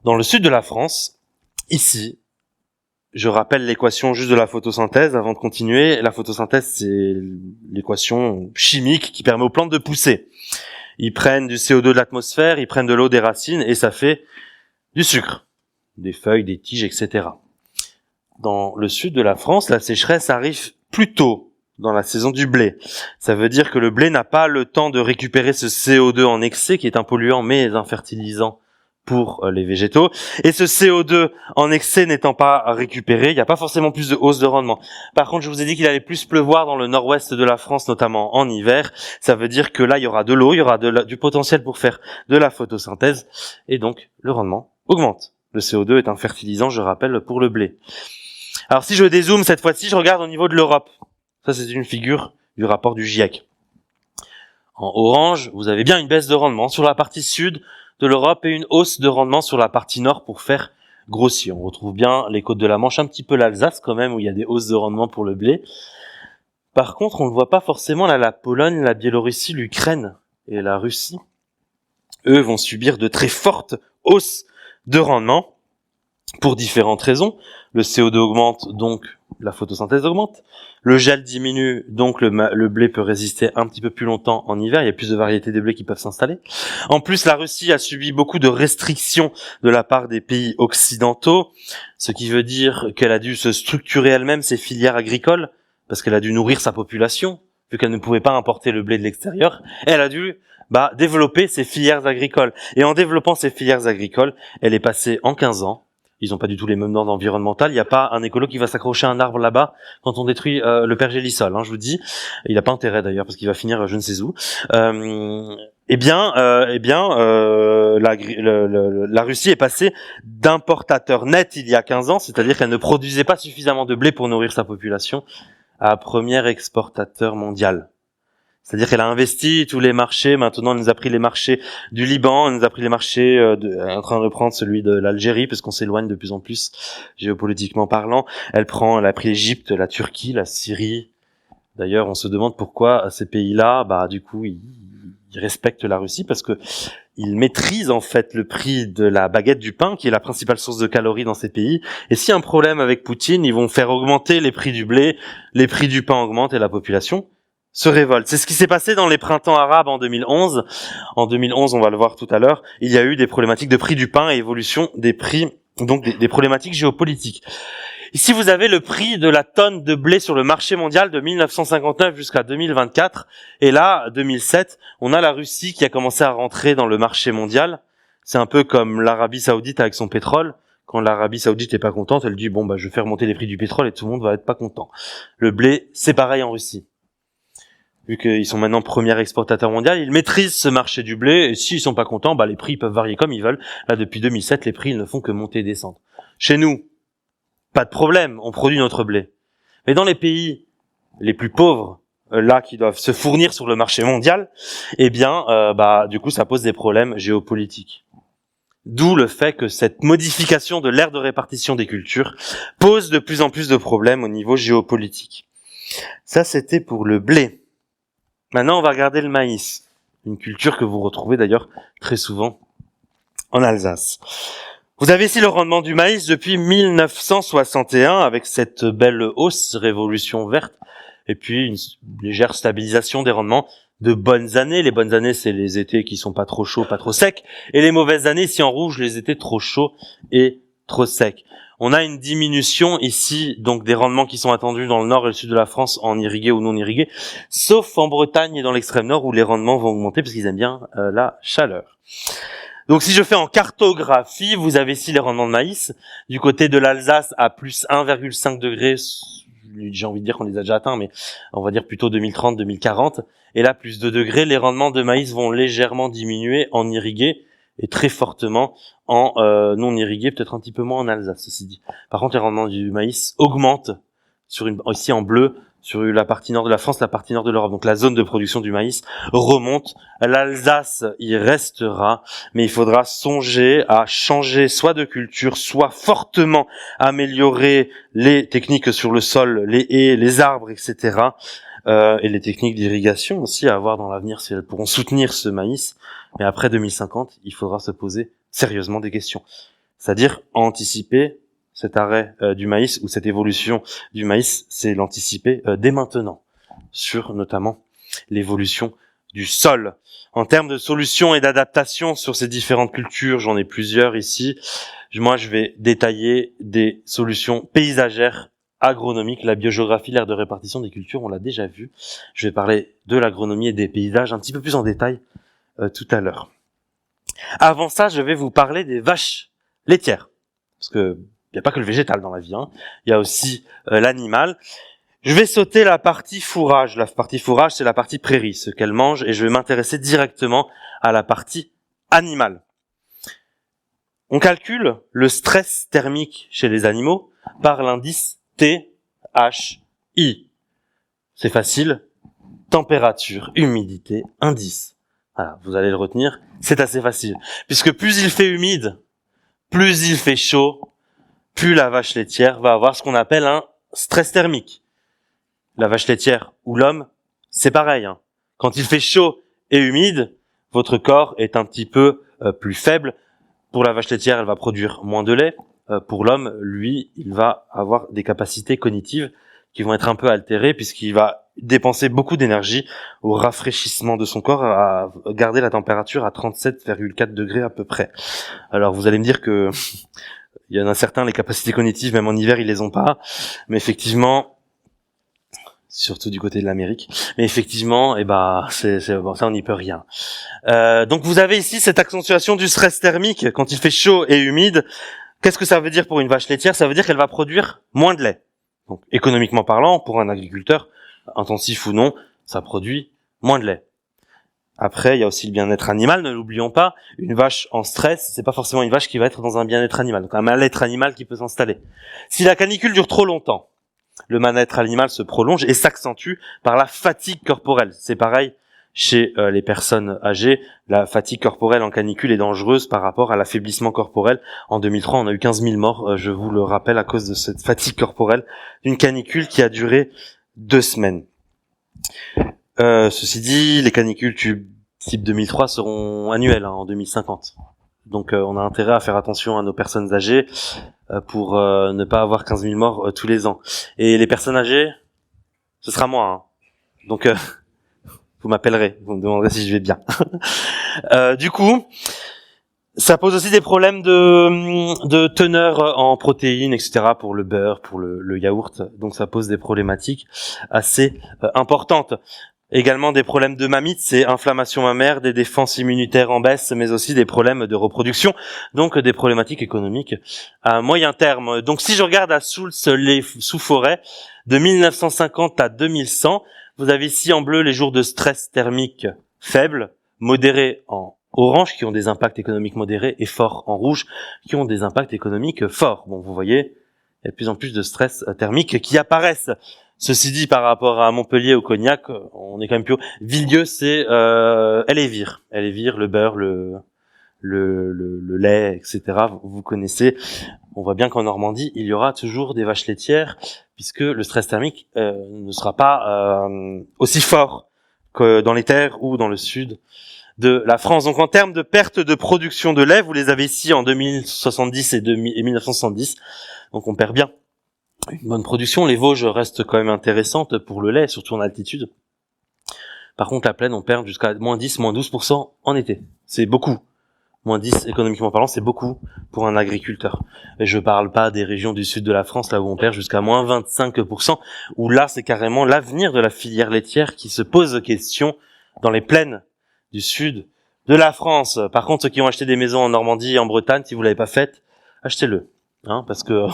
Dans le sud de la France, ici, je rappelle l'équation juste de la photosynthèse avant de continuer. La photosynthèse, c'est l'équation chimique qui permet aux plantes de pousser. Ils prennent du CO2 de l'atmosphère, ils prennent de l'eau des racines et ça fait du sucre, des feuilles, des tiges, etc. Dans le sud de la France, la sécheresse arrive plus tôt dans la saison du blé. Ça veut dire que le blé n'a pas le temps de récupérer ce CO2 en excès qui est un polluant mais un fertilisant pour les végétaux. Et ce CO2 en excès n'étant pas récupéré, il n'y a pas forcément plus de hausse de rendement. Par contre, je vous ai dit qu'il allait plus pleuvoir dans le nord-ouest de la France, notamment en hiver. Ça veut dire que là, il y aura de l'eau, il y aura du potentiel pour faire de la photosynthèse. Et donc, le rendement augmente. Le CO2 est un fertilisant, je rappelle, pour le blé. Alors, si je dézoome cette fois-ci, je regarde au niveau de l'Europe. Ça, c'est une figure du rapport du GIEC. En orange, vous avez bien une baisse de rendement sur la partie sud de l'Europe et une hausse de rendement sur la partie nord pour faire grossir. On retrouve bien les côtes de la Manche, un petit peu l'Alsace quand même, où il y a des hausses de rendement pour le blé. Par contre, on ne voit pas forcément là la Pologne, la Biélorussie, l'Ukraine et la Russie. Eux vont subir de très fortes hausses de rendement pour différentes raisons. Le CO2 augmente, donc la photosynthèse augmente. Le gel diminue, donc le blé peut résister un petit peu plus longtemps en hiver. Il y a plus de variétés de blé qui peuvent s'installer. En plus, la Russie a subi beaucoup de restrictions de la part des pays occidentaux, ce qui veut dire qu'elle a dû se structurer elle-même ses filières agricoles, parce qu'elle a dû nourrir sa population, vu qu'elle ne pouvait pas importer le blé de l'extérieur. Elle a dû développer ses filières agricoles. Et en développant ces filières agricoles, elle est passée en 15 ans. Ils n'ont pas du tout les mêmes normes environnementales. Il n'y a pas un écolo qui va s'accrocher à un arbre là-bas quand on détruit le pergélisol. Je vous dis, il n'a pas intérêt d'ailleurs parce qu'il va finir je ne sais où. La Russie est passée d'importateur net il y a 15 ans, c'est-à-dire qu'elle ne produisait pas suffisamment de blé pour nourrir sa population, à premier exportateur mondial. C'est-à-dire qu'elle a investi tous les marchés. Maintenant, elle nous a pris les marchés du Liban, elle nous a pris les marchés, elle est en train de reprendre celui de l'Algérie, parce qu'on s'éloigne de plus en plus géopolitiquement parlant. Elle a pris l'Égypte, la Turquie, la Syrie. D'ailleurs, on se demande pourquoi ces pays-là, du coup, ils respectent la Russie, parce que ils maîtrisent en fait le prix de la baguette du pain, qui est la principale source de calories dans ces pays. Et s'il y a un problème avec Poutine, ils vont faire augmenter les prix du blé, les prix du pain augmentent et la population se révolte. C'est ce qui s'est passé dans les printemps arabes en 2011. En 2011, on va le voir tout à l'heure, il y a eu des problématiques de prix du pain et évolution des prix, donc des problématiques géopolitiques. Ici, vous avez le prix de la tonne de blé sur le marché mondial de 1959 jusqu'à 2024. Et là, 2007, on a la Russie qui a commencé à rentrer dans le marché mondial. C'est un peu comme l'Arabie Saoudite avec son pétrole. Quand l'Arabie Saoudite est pas contente, elle dit je vais faire monter les prix du pétrole et tout le monde va être pas content. Le blé, c'est pareil en Russie. Vu qu'ils sont maintenant premier exportateur mondial, ils maîtrisent ce marché du blé, et s'ils sont pas contents, les prix peuvent varier comme ils veulent. Là, depuis 2007, les prix, ils ne font que monter et descendre. Chez nous, pas de problème, on produit notre blé. Mais dans les pays les plus pauvres, là, qui doivent se fournir sur le marché mondial, du coup, ça pose des problèmes géopolitiques. D'où le fait que cette modification de l'aire de répartition des cultures pose de plus en plus de problèmes au niveau géopolitique. Ça, c'était pour le blé. Maintenant, on va regarder le maïs, une culture que vous retrouvez d'ailleurs très souvent en Alsace. Vous avez ici le rendement du maïs depuis 1961 avec cette belle hausse, révolution verte, et puis une légère stabilisation des rendements. De bonnes années. Les bonnes années, c'est les étés qui sont pas trop chauds, pas trop secs, et les mauvaises années, ici en rouge, les étés trop chauds et trop secs. On a une diminution ici, donc des rendements qui sont attendus dans le nord et le sud de la France en irrigué ou non irrigué, sauf en Bretagne et dans l'extrême nord où les rendements vont augmenter parce qu'ils aiment bien la chaleur. Donc si je fais en cartographie, vous avez ici les rendements de maïs. Du côté de l'Alsace à plus 1,5 degrés, j'ai envie de dire qu'on les a déjà atteints, mais on va dire plutôt 2030-2040. Et là, plus 2 degrés, les rendements de maïs vont légèrement diminuer en irrigué et très fortement en non irrigué, peut-être un petit peu moins en Alsace, ceci dit. Par contre, les rendements du maïs augmentent ici en bleu, sur la partie nord de la France, la partie nord de l'Europe. Donc la zone de production du maïs remonte. L'Alsace y restera, mais il faudra songer à changer soit de culture, soit fortement améliorer les techniques sur le sol, les haies, les arbres, etc. Et les techniques d'irrigation aussi à avoir dans l'avenir si elles pourront soutenir ce maïs. Mais après 2050, il faudra se poser sérieusement des questions. C'est-à-dire anticiper cet arrêt du maïs ou cette évolution du maïs, c'est l'anticiper dès maintenant sur notamment l'évolution du sol. En termes de solutions et d'adaptation sur ces différentes cultures, j'en ai plusieurs ici. Moi, je vais détailler des solutions paysagères, agronomiques, la biogéographie, l'aire de répartition des cultures, on l'a déjà vu. Je vais parler de l'agronomie et des paysages un petit peu plus en détail tout à l'heure. Avant ça, je vais vous parler des vaches laitières. Parce que il n'y a pas que le végétal dans la vie, hein. Il y a aussi l'animal. Je vais sauter la partie fourrage. La partie fourrage, c'est la partie prairie, ce qu'elle mange, et je vais m'intéresser directement à la partie animale. On calcule le stress thermique chez les animaux par l'indice THI. C'est facile. Température, humidité, indice. Voilà, vous allez le retenir. C'est assez facile. Puisque plus il fait humide, plus il fait chaud, plus la vache laitière va avoir ce qu'on appelle un stress thermique. La vache laitière ou l'homme, c'est pareil, hein. Quand il fait chaud et humide, votre corps est un petit peu plus faible. Pour la vache laitière, elle va produire moins de lait. Pour l'homme, lui, il va avoir des capacités cognitives qui vont être un peu altérées puisqu'il va dépenser beaucoup d'énergie au rafraîchissement de son corps, à garder la température à 37,4 degrés à peu près. Alors vous allez me dire que il y en a certains, les capacités cognitives, même en hiver, ils les ont pas. Mais effectivement, surtout du côté de l'Amérique. Mais effectivement, bon, ça on n'y peut rien. Donc vous avez ici cette accentuation du stress thermique quand il fait chaud et humide. Qu'est-ce que ça veut dire pour une vache laitière? Ça veut dire qu'elle va produire moins de lait. Donc économiquement parlant, pour un agriculteur, intensif ou non, ça produit moins de lait. Après, il y a aussi le bien-être animal, ne l'oublions pas. Une vache en stress, c'est pas forcément une vache qui va être dans un bien-être animal. Donc un mal-être animal qui peut s'installer. Si la canicule dure trop longtemps, le mal-être animal se prolonge et s'accentue par la fatigue corporelle. C'est pareil chez les personnes âgées. La fatigue corporelle en canicule est dangereuse par rapport à l'affaiblissement corporel. En 2003, on a eu 15 000 morts, je vous le rappelle, à cause de cette fatigue corporelle d'une canicule qui a duré 2 semaines. Ceci dit, les canicules type 2003 seront annuelles en 2050. Donc on a intérêt à faire attention à nos personnes âgées pour ne pas avoir 15 000 morts tous les ans. Et les personnes âgées, ce sera moi. Hein. Donc vous m'appellerez, vous me demanderez si je vais bien. Du coup, ça pose aussi des problèmes de teneur en protéines, etc. pour le beurre, pour le yaourt. Donc ça pose des problématiques assez importantes. Également des problèmes de mammites, c'est inflammation mammaire, des défenses immunitaires en baisse, mais aussi des problèmes de reproduction, donc des problématiques économiques à moyen terme. Donc si je regarde à Soultz les sous-forêts, de 1950 à 2100, vous avez ici en bleu les jours de stress thermique faible, modéré en orange, qui ont des impacts économiques modérés, et fort en rouge, qui ont des impacts économiques forts. Bon, vous voyez, il y a de plus en plus de stress thermique qui apparaissent. Ceci dit, par rapport à Montpellier ou Cognac, on est quand même plus haut. Villedieu, c'est Elévir, le beurre, le lait, etc. Vous connaissez. On voit bien qu'en Normandie, il y aura toujours des vaches laitières, puisque le stress thermique ne sera pas aussi fort que dans les terres ou dans le sud de la France. Donc en termes de perte de production de lait, vous les avez ici en 2070 et 1970. Donc on perd bien une bonne production. Les Vosges restent quand même intéressantes pour le lait, surtout en altitude. Par contre, la plaine, on perd jusqu'à moins 10, moins 12% en été. C'est beaucoup. Moins 10, économiquement parlant, c'est beaucoup pour un agriculteur. Et je parle pas des régions du sud de la France, là où on perd jusqu'à moins 25%, où là, c'est carrément l'avenir de la filière laitière qui se pose question dans les plaines du sud de la France. Par contre, ceux qui ont acheté des maisons en Normandie et en Bretagne, si vous l'avez pas fait, achetez-le. Hein, parce que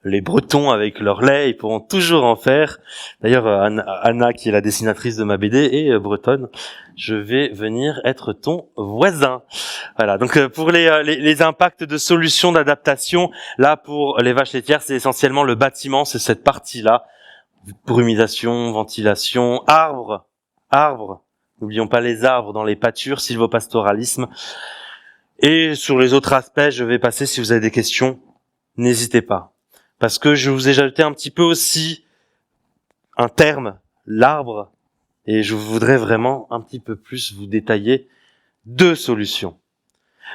les Bretons, avec leur lait, ils pourront toujours en faire. D'ailleurs, Anna, qui est la dessinatrice de ma BD, est bretonne. Je vais venir être ton voisin. Voilà. Donc, pour les impacts de solutions d'adaptation, là, pour les vaches laitières, c'est essentiellement le bâtiment, c'est cette partie-là. Brumisation, ventilation, arbres. N'oublions pas les arbres dans les pâtures, sylvopastoralisme. Et sur les autres aspects, je vais passer, si vous avez des questions, n'hésitez pas. Parce que je vous ai ajouté un petit peu aussi un terme, l'arbre, et je voudrais vraiment un petit peu plus vous détailler deux solutions.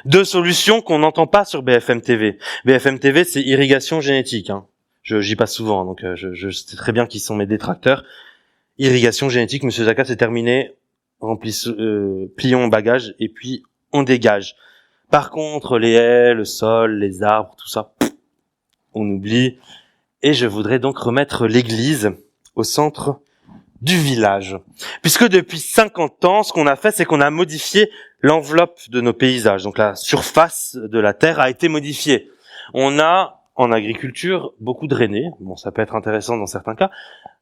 Deux solutions qu'on n'entend pas sur BFM TV. BFM TV, c'est irrigation génétique. J'y passe souvent, donc je sais très bien qui sont mes détracteurs. Irrigation génétique, Monsieur Jacquat, c'est terminé. Plions bagages et puis on dégage. Par contre, les haies, le sol, les arbres, tout ça, on oublie. Et je voudrais donc remettre l'église au centre du village. Puisque depuis 50 ans, ce qu'on a fait, c'est qu'on a modifié l'enveloppe de nos paysages. Donc la surface de la terre a été modifiée. On a, en agriculture, beaucoup drainé. Bon, ça peut être intéressant dans certains cas.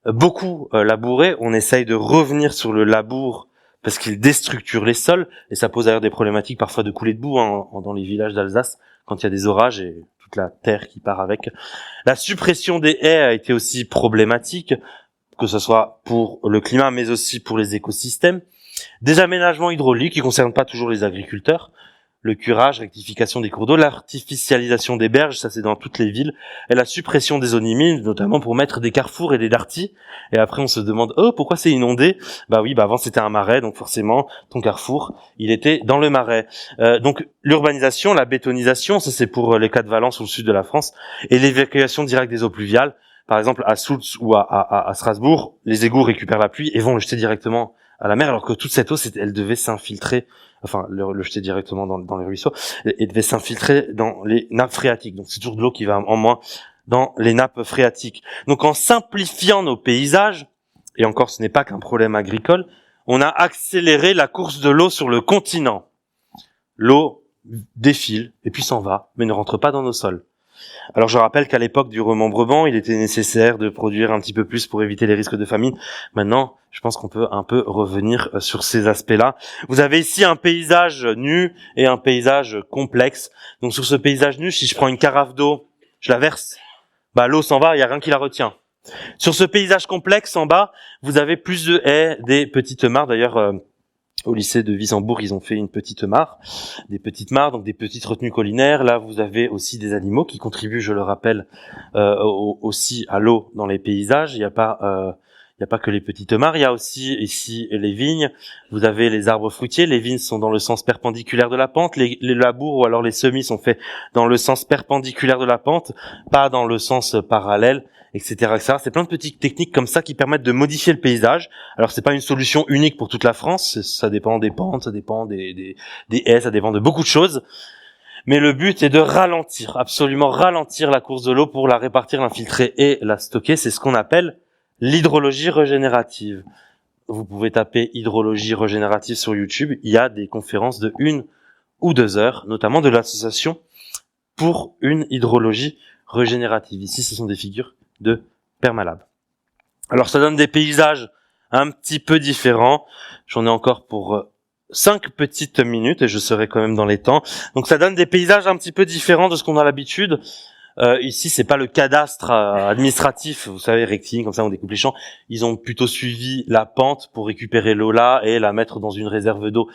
Beaucoup labouré. On essaye de revenir sur le labour parce qu'il déstructure les sols. Et ça pose d'ailleurs des problématiques parfois de coulée de boue dans les villages d'Alsace quand il y a des orages et toute la terre qui part avec. La suppression des haies a été aussi problématique, que ce soit pour le climat, mais aussi pour les écosystèmes. Des aménagements hydrauliques qui concernent pas toujours les agriculteurs. Le curage, rectification des cours d'eau, l'artificialisation des berges, ça c'est dans toutes les villes. Et la suppression des zones humides, notamment pour mettre des carrefours et des dartis. Et après on se demande, pourquoi c'est inondé? Bah oui, avant c'était un marais, donc forcément ton carrefour, il était dans le marais. Donc l'urbanisation, la bétonisation, ça c'est pour les cas de Valence ou le sud de la France. Et l'évacuation directe des eaux pluviales. Par exemple, à Soultz ou à Strasbourg, les égouts récupèrent la pluie et vont le jeter directement à la mer, alors que toute cette eau, elle devait s'infiltrer, enfin, le jeter directement dans les ruisseaux, et devait s'infiltrer dans les nappes phréatiques. Donc, c'est toujours de l'eau qui va en moins dans les nappes phréatiques. Donc, en simplifiant nos paysages, et encore, ce n'est pas qu'un problème agricole, on a accéléré la course de l'eau sur le continent. L'eau défile, et puis s'en va, mais ne rentre pas dans nos sols. Alors je rappelle qu'à l'époque du remembrement, il était nécessaire de produire un petit peu plus pour éviter les risques de famine. Maintenant, je pense qu'on peut un peu revenir sur ces aspects-là. Vous avez ici un paysage nu et un paysage complexe. Donc sur ce paysage nu, si je prends une carafe d'eau, je la verse, l'eau s'en va, il n'y a rien qui la retient. Sur ce paysage complexe en bas, vous avez plus de haies, des petites mares. D'ailleurs, au lycée de Wissembourg, ils ont fait une petite mare, des petites mares, donc des petites retenues collinaires. Là, vous avez aussi des animaux qui contribuent, je le rappelle, aussi à l'eau dans les paysages. Il n'y a pas que les petites mares, il y a aussi ici les vignes. Vous avez les arbres fruitiers. Les vignes sont dans le sens perpendiculaire de la pente. Les labours ou alors les semis sont faits dans le sens perpendiculaire de la pente, pas dans le sens parallèle, etc., etc. C'est plein de petites techniques comme ça qui permettent de modifier le paysage. Alors c'est pas une solution unique pour toute la France, ça dépend des pentes, ça dépend des haies, ça dépend de beaucoup de choses. Mais le but est de ralentir, absolument ralentir la course de l'eau pour la répartir, l'infiltrer et la stocker. C'est ce qu'on appelle l'hydrologie régénérative. Vous pouvez taper hydrologie régénérative sur YouTube. Il y a des conférences de 1 ou 2 heures, notamment de l'association pour une hydrologie régénérative. Ici, ce sont des figures de Permalab. Alors ça donne des paysages un petit peu différents. J'en ai encore pour 5 petites minutes et je serai quand même dans les temps. Donc ça donne des paysages un petit peu différents de ce qu'on a l'habitude. Ici c'est pas le cadastre administratif, vous savez, rectiligne, comme ça on découpe les champs. Ils ont plutôt suivi la pente pour récupérer l'eau là et la mettre dans une réserve d'eau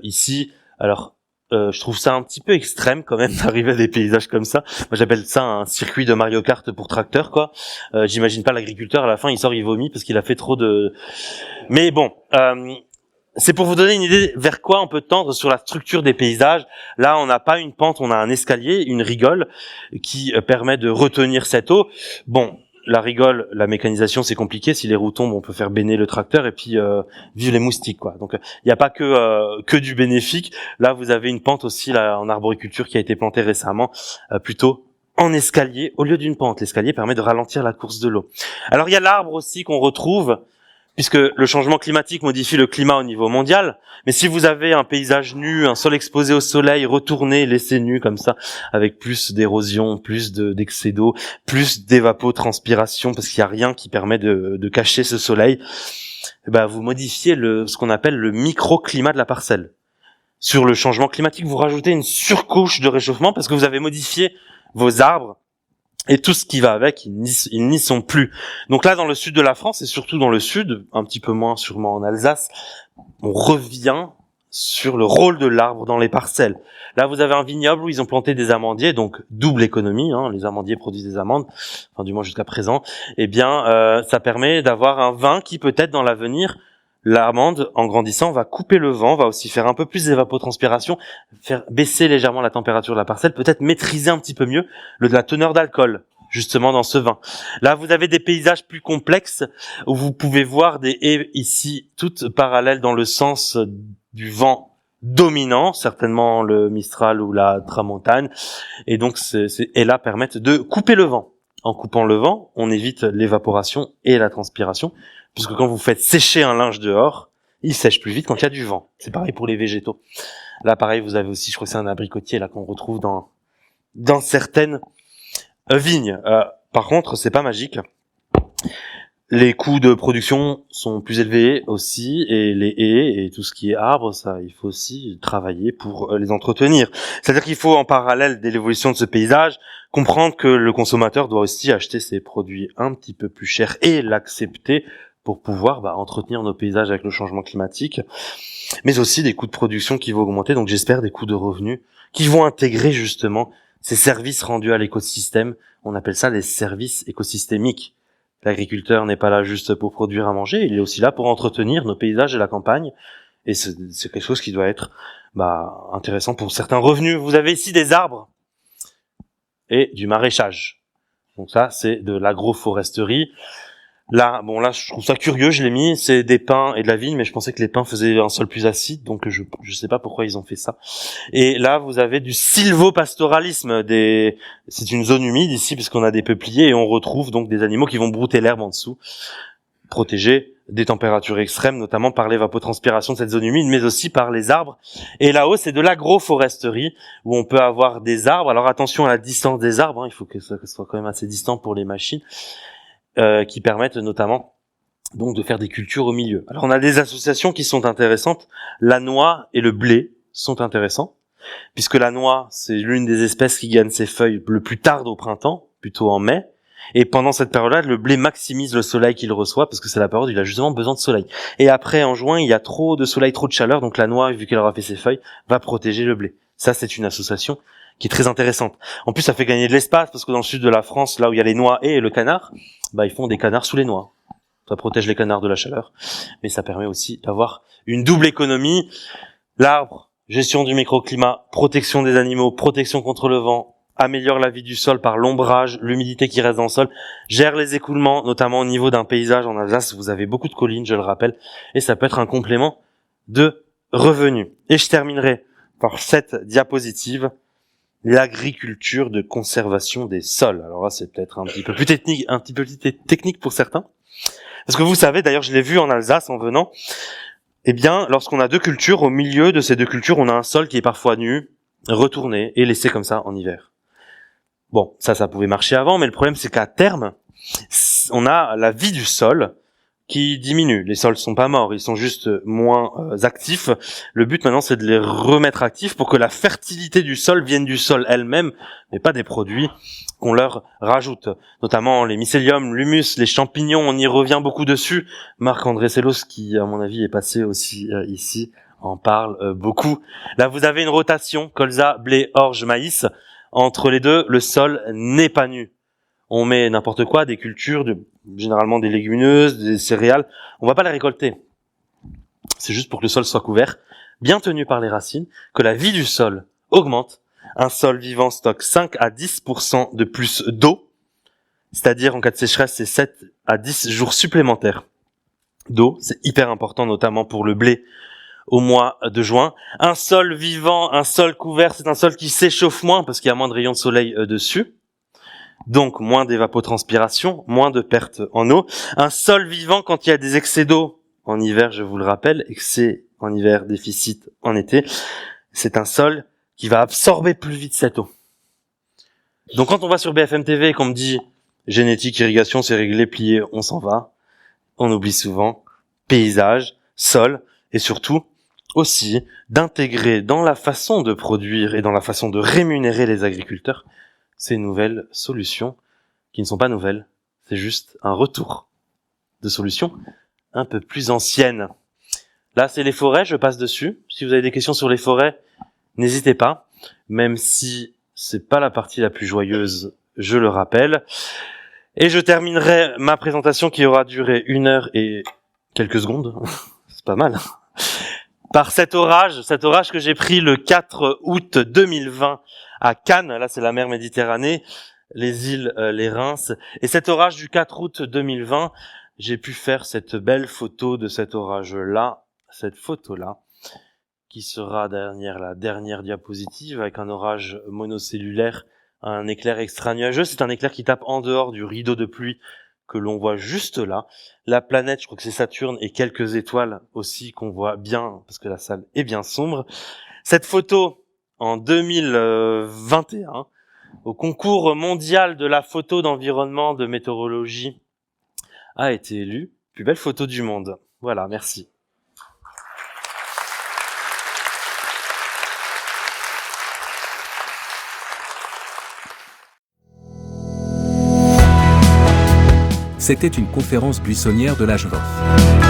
ici. Alors je trouve ça un petit peu extrême quand même d'arriver à des paysages comme ça. Moi j'appelle ça un circuit de Mario Kart pour tracteur quoi. J'imagine pas l'agriculteur à la fin il sort, il vomit parce qu'il a fait trop de... Mais bon, c'est pour vous donner une idée vers quoi on peut tendre sur la structure des paysages. Là on n'a pas une pente, on a un escalier, une rigole qui permet de retenir cette eau. Bon, la rigole, la mécanisation, c'est compliqué. Si les roues tombent, on peut faire béner le tracteur et puis vivre les moustiques, quoi. Donc, il n'y a pas que du bénéfique. Là, vous avez une pente aussi là, en arboriculture qui a été plantée récemment, plutôt en escalier au lieu d'une pente. L'escalier permet de ralentir la course de l'eau. Alors, il y a l'arbre aussi qu'on retrouve, puisque le changement climatique modifie le climat au niveau mondial. Mais si vous avez un paysage nu, un sol exposé au soleil, retourné, laissé nu comme ça, avec plus d'érosion, plus d'excès d'eau, plus d'évapotranspiration, parce qu'il n'y a rien qui permet de cacher ce soleil, vous modifiez ce qu'on appelle le microclimat de la parcelle. Sur le changement climatique, vous rajoutez une surcouche de réchauffement parce que vous avez modifié vos arbres. Et tout ce qui va avec, ils n'y sont plus. Donc là, dans le sud de la France, et surtout dans le sud, un petit peu moins sûrement en Alsace, on revient sur le rôle de l'arbre dans les parcelles. Là, vous avez un vignoble où ils ont planté des amandiers, donc double économie, les amandiers produisent des amandes, enfin du moins jusqu'à présent. Ça permet d'avoir un vin qui peut-être dans l'avenir, L'amande, en grandissant, va couper le vent, va aussi faire un peu plus d'évapotranspiration, faire baisser légèrement la température de la parcelle, peut-être maîtriser un petit peu mieux la teneur d'alcool, justement, dans ce vin. Là, vous avez des paysages plus complexes, où vous pouvez voir des haies ici, toutes parallèles dans le sens du vent dominant, certainement le Mistral ou la Tramontane, et donc ces haies-là permettent de couper le vent. En coupant le vent, on évite l'évaporation et la transpiration, puisque quand vous faites sécher un linge dehors, il sèche plus vite quand il y a du vent. C'est pareil pour les végétaux. Là, pareil, vous avez aussi, je crois que c'est un abricotier là qu'on retrouve dans certaines vignes. Par contre, c'est pas magique. Les coûts de production sont plus élevés aussi, et les haies et tout ce qui est arbre, ça, il faut aussi travailler pour les entretenir. C'est-à-dire qu'il faut, en parallèle de l'évolution de ce paysage, comprendre que le consommateur doit aussi acheter ses produits un petit peu plus chers et l'accepter pour pouvoir entretenir nos paysages avec le changement climatique, mais aussi des coûts de production qui vont augmenter, donc j'espère des coûts de revenus qui vont intégrer justement ces services rendus à l'écosystème. On appelle ça les services écosystémiques. L'agriculteur n'est pas là juste pour produire à manger, il est aussi là pour entretenir nos paysages et la campagne, et c'est quelque chose qui doit être intéressant pour certains revenus. Vous avez ici des arbres et du maraîchage. Donc ça, c'est de l'agroforesterie. Là, je trouve ça curieux, je l'ai mis, c'est des pins et de la vigne, mais je pensais que les pins faisaient un sol plus acide, donc je sais pas pourquoi ils ont fait ça. Et là, vous avez du sylvopastoralisme, c'est une zone humide ici, puisqu'on a des peupliers, et on retrouve donc des animaux qui vont brouter l'herbe en dessous, protégés des températures extrêmes, notamment par l'évapotranspiration de cette zone humide, mais aussi par les arbres. Et là-haut, c'est de l'agroforesterie, où on peut avoir des arbres. Alors attention à la distance des arbres, il faut que ça soit quand même assez distant pour les machines, qui permettent notamment donc de faire des cultures au milieu. Alors on a des associations qui sont intéressantes. La noix et le blé sont intéressants, puisque la noix, c'est l'une des espèces qui gagne ses feuilles le plus tard au printemps, plutôt en mai. Et pendant cette période-là, le blé maximise le soleil qu'il reçoit, parce que c'est la période où il a justement besoin de soleil. Et après, en juin, il y a trop de soleil, trop de chaleur, donc la noix, vu qu'elle aura fait ses feuilles, va protéger le blé. Ça, c'est une association qui est très intéressante. En plus, ça fait gagner de l'espace, parce que dans le sud de la France, là où il y a les noix et le canard, ils font des canards sous les noix. Ça protège les canards de la chaleur, mais ça permet aussi d'avoir une double économie. L'arbre, gestion du microclimat, protection des animaux, protection contre le vent, améliore la vie du sol par l'ombrage, l'humidité qui reste dans le sol, gère les écoulements, notamment au niveau d'un paysage en Alsace. Vous avez beaucoup de collines, je le rappelle, et ça peut être un complément de revenus. Et je terminerai par cette diapositive, l'agriculture de conservation des sols. Alors là, c'est peut-être un petit peu plus technique pour certains. Parce que vous savez, d'ailleurs, je l'ai vu en Alsace en venant, lorsqu'on a deux cultures, au milieu de ces deux cultures, on a un sol qui est parfois nu, retourné et laissé comme ça en hiver. Bon, ça pouvait marcher avant, mais le problème, c'est qu'à terme, on a la vie du sol qui diminue. Les sols sont pas morts, ils sont juste moins actifs. Le but maintenant, c'est de les remettre actifs pour que la fertilité du sol vienne du sol elle-même, mais pas des produits qu'on leur rajoute. Notamment les mycéliums, l'humus, les champignons, on y revient beaucoup dessus. Marc-André Sellos, qui à mon avis est passé aussi ici, en parle beaucoup. Là, vous avez une rotation, colza, blé, orge, maïs. Entre les deux, le sol n'est pas nu. On met n'importe quoi, des cultures, généralement des légumineuses, des céréales. On va pas les récolter. C'est juste pour que le sol soit couvert, bien tenu par les racines, que la vie du sol augmente. Un sol vivant stocke 5 à 10% de plus d'eau. C'est-à-dire, en cas de sécheresse, c'est 7 à 10 jours supplémentaires d'eau. C'est hyper important, notamment pour le blé au mois de juin. Un sol vivant, un sol couvert, c'est un sol qui s'échauffe moins parce qu'il y a moins de rayons de soleil dessus. Donc, moins d'évapotranspiration, moins de pertes en eau. Un sol vivant, quand il y a des excès d'eau en hiver, je vous le rappelle, excès en hiver, déficit en été, c'est un sol qui va absorber plus vite cette eau. Donc, quand on va sur BFM TV et qu'on me dit génétique, irrigation, c'est réglé, plié, on s'en va, on oublie souvent paysage, sol, et surtout aussi d'intégrer dans la façon de produire et dans la façon de rémunérer les agriculteurs ces nouvelles solutions qui ne sont pas nouvelles, c'est juste un retour de solutions un peu plus anciennes. Là, c'est les forêts, je passe dessus. Si vous avez des questions sur les forêts, n'hésitez pas, même si c'est pas la partie la plus joyeuse, je le rappelle. Et je terminerai ma présentation qui aura duré 1 heure et quelques secondes. pas mal. Par cet orage que j'ai pris le 4 août 2020 à Cannes, là c'est la mer Méditerranée, les îles, les Reims. Et cet orage du 4 août 2020, j'ai pu faire cette belle photo de cet orage-là, cette photo-là, qui sera derrière la dernière diapositive, avec un orage monocellulaire, un éclair extra-nuageux. C'est un éclair qui tape en dehors du rideau de pluie que l'on voit juste là. La planète, je crois que c'est Saturne, et quelques étoiles aussi qu'on voit bien, parce que la salle est bien sombre. Cette photo, en 2021, au concours mondial de la photo d'environnement de météorologie, a été élue plus belle photo du monde. Voilà, merci. C'était une conférence buissonnière de l'HVOF.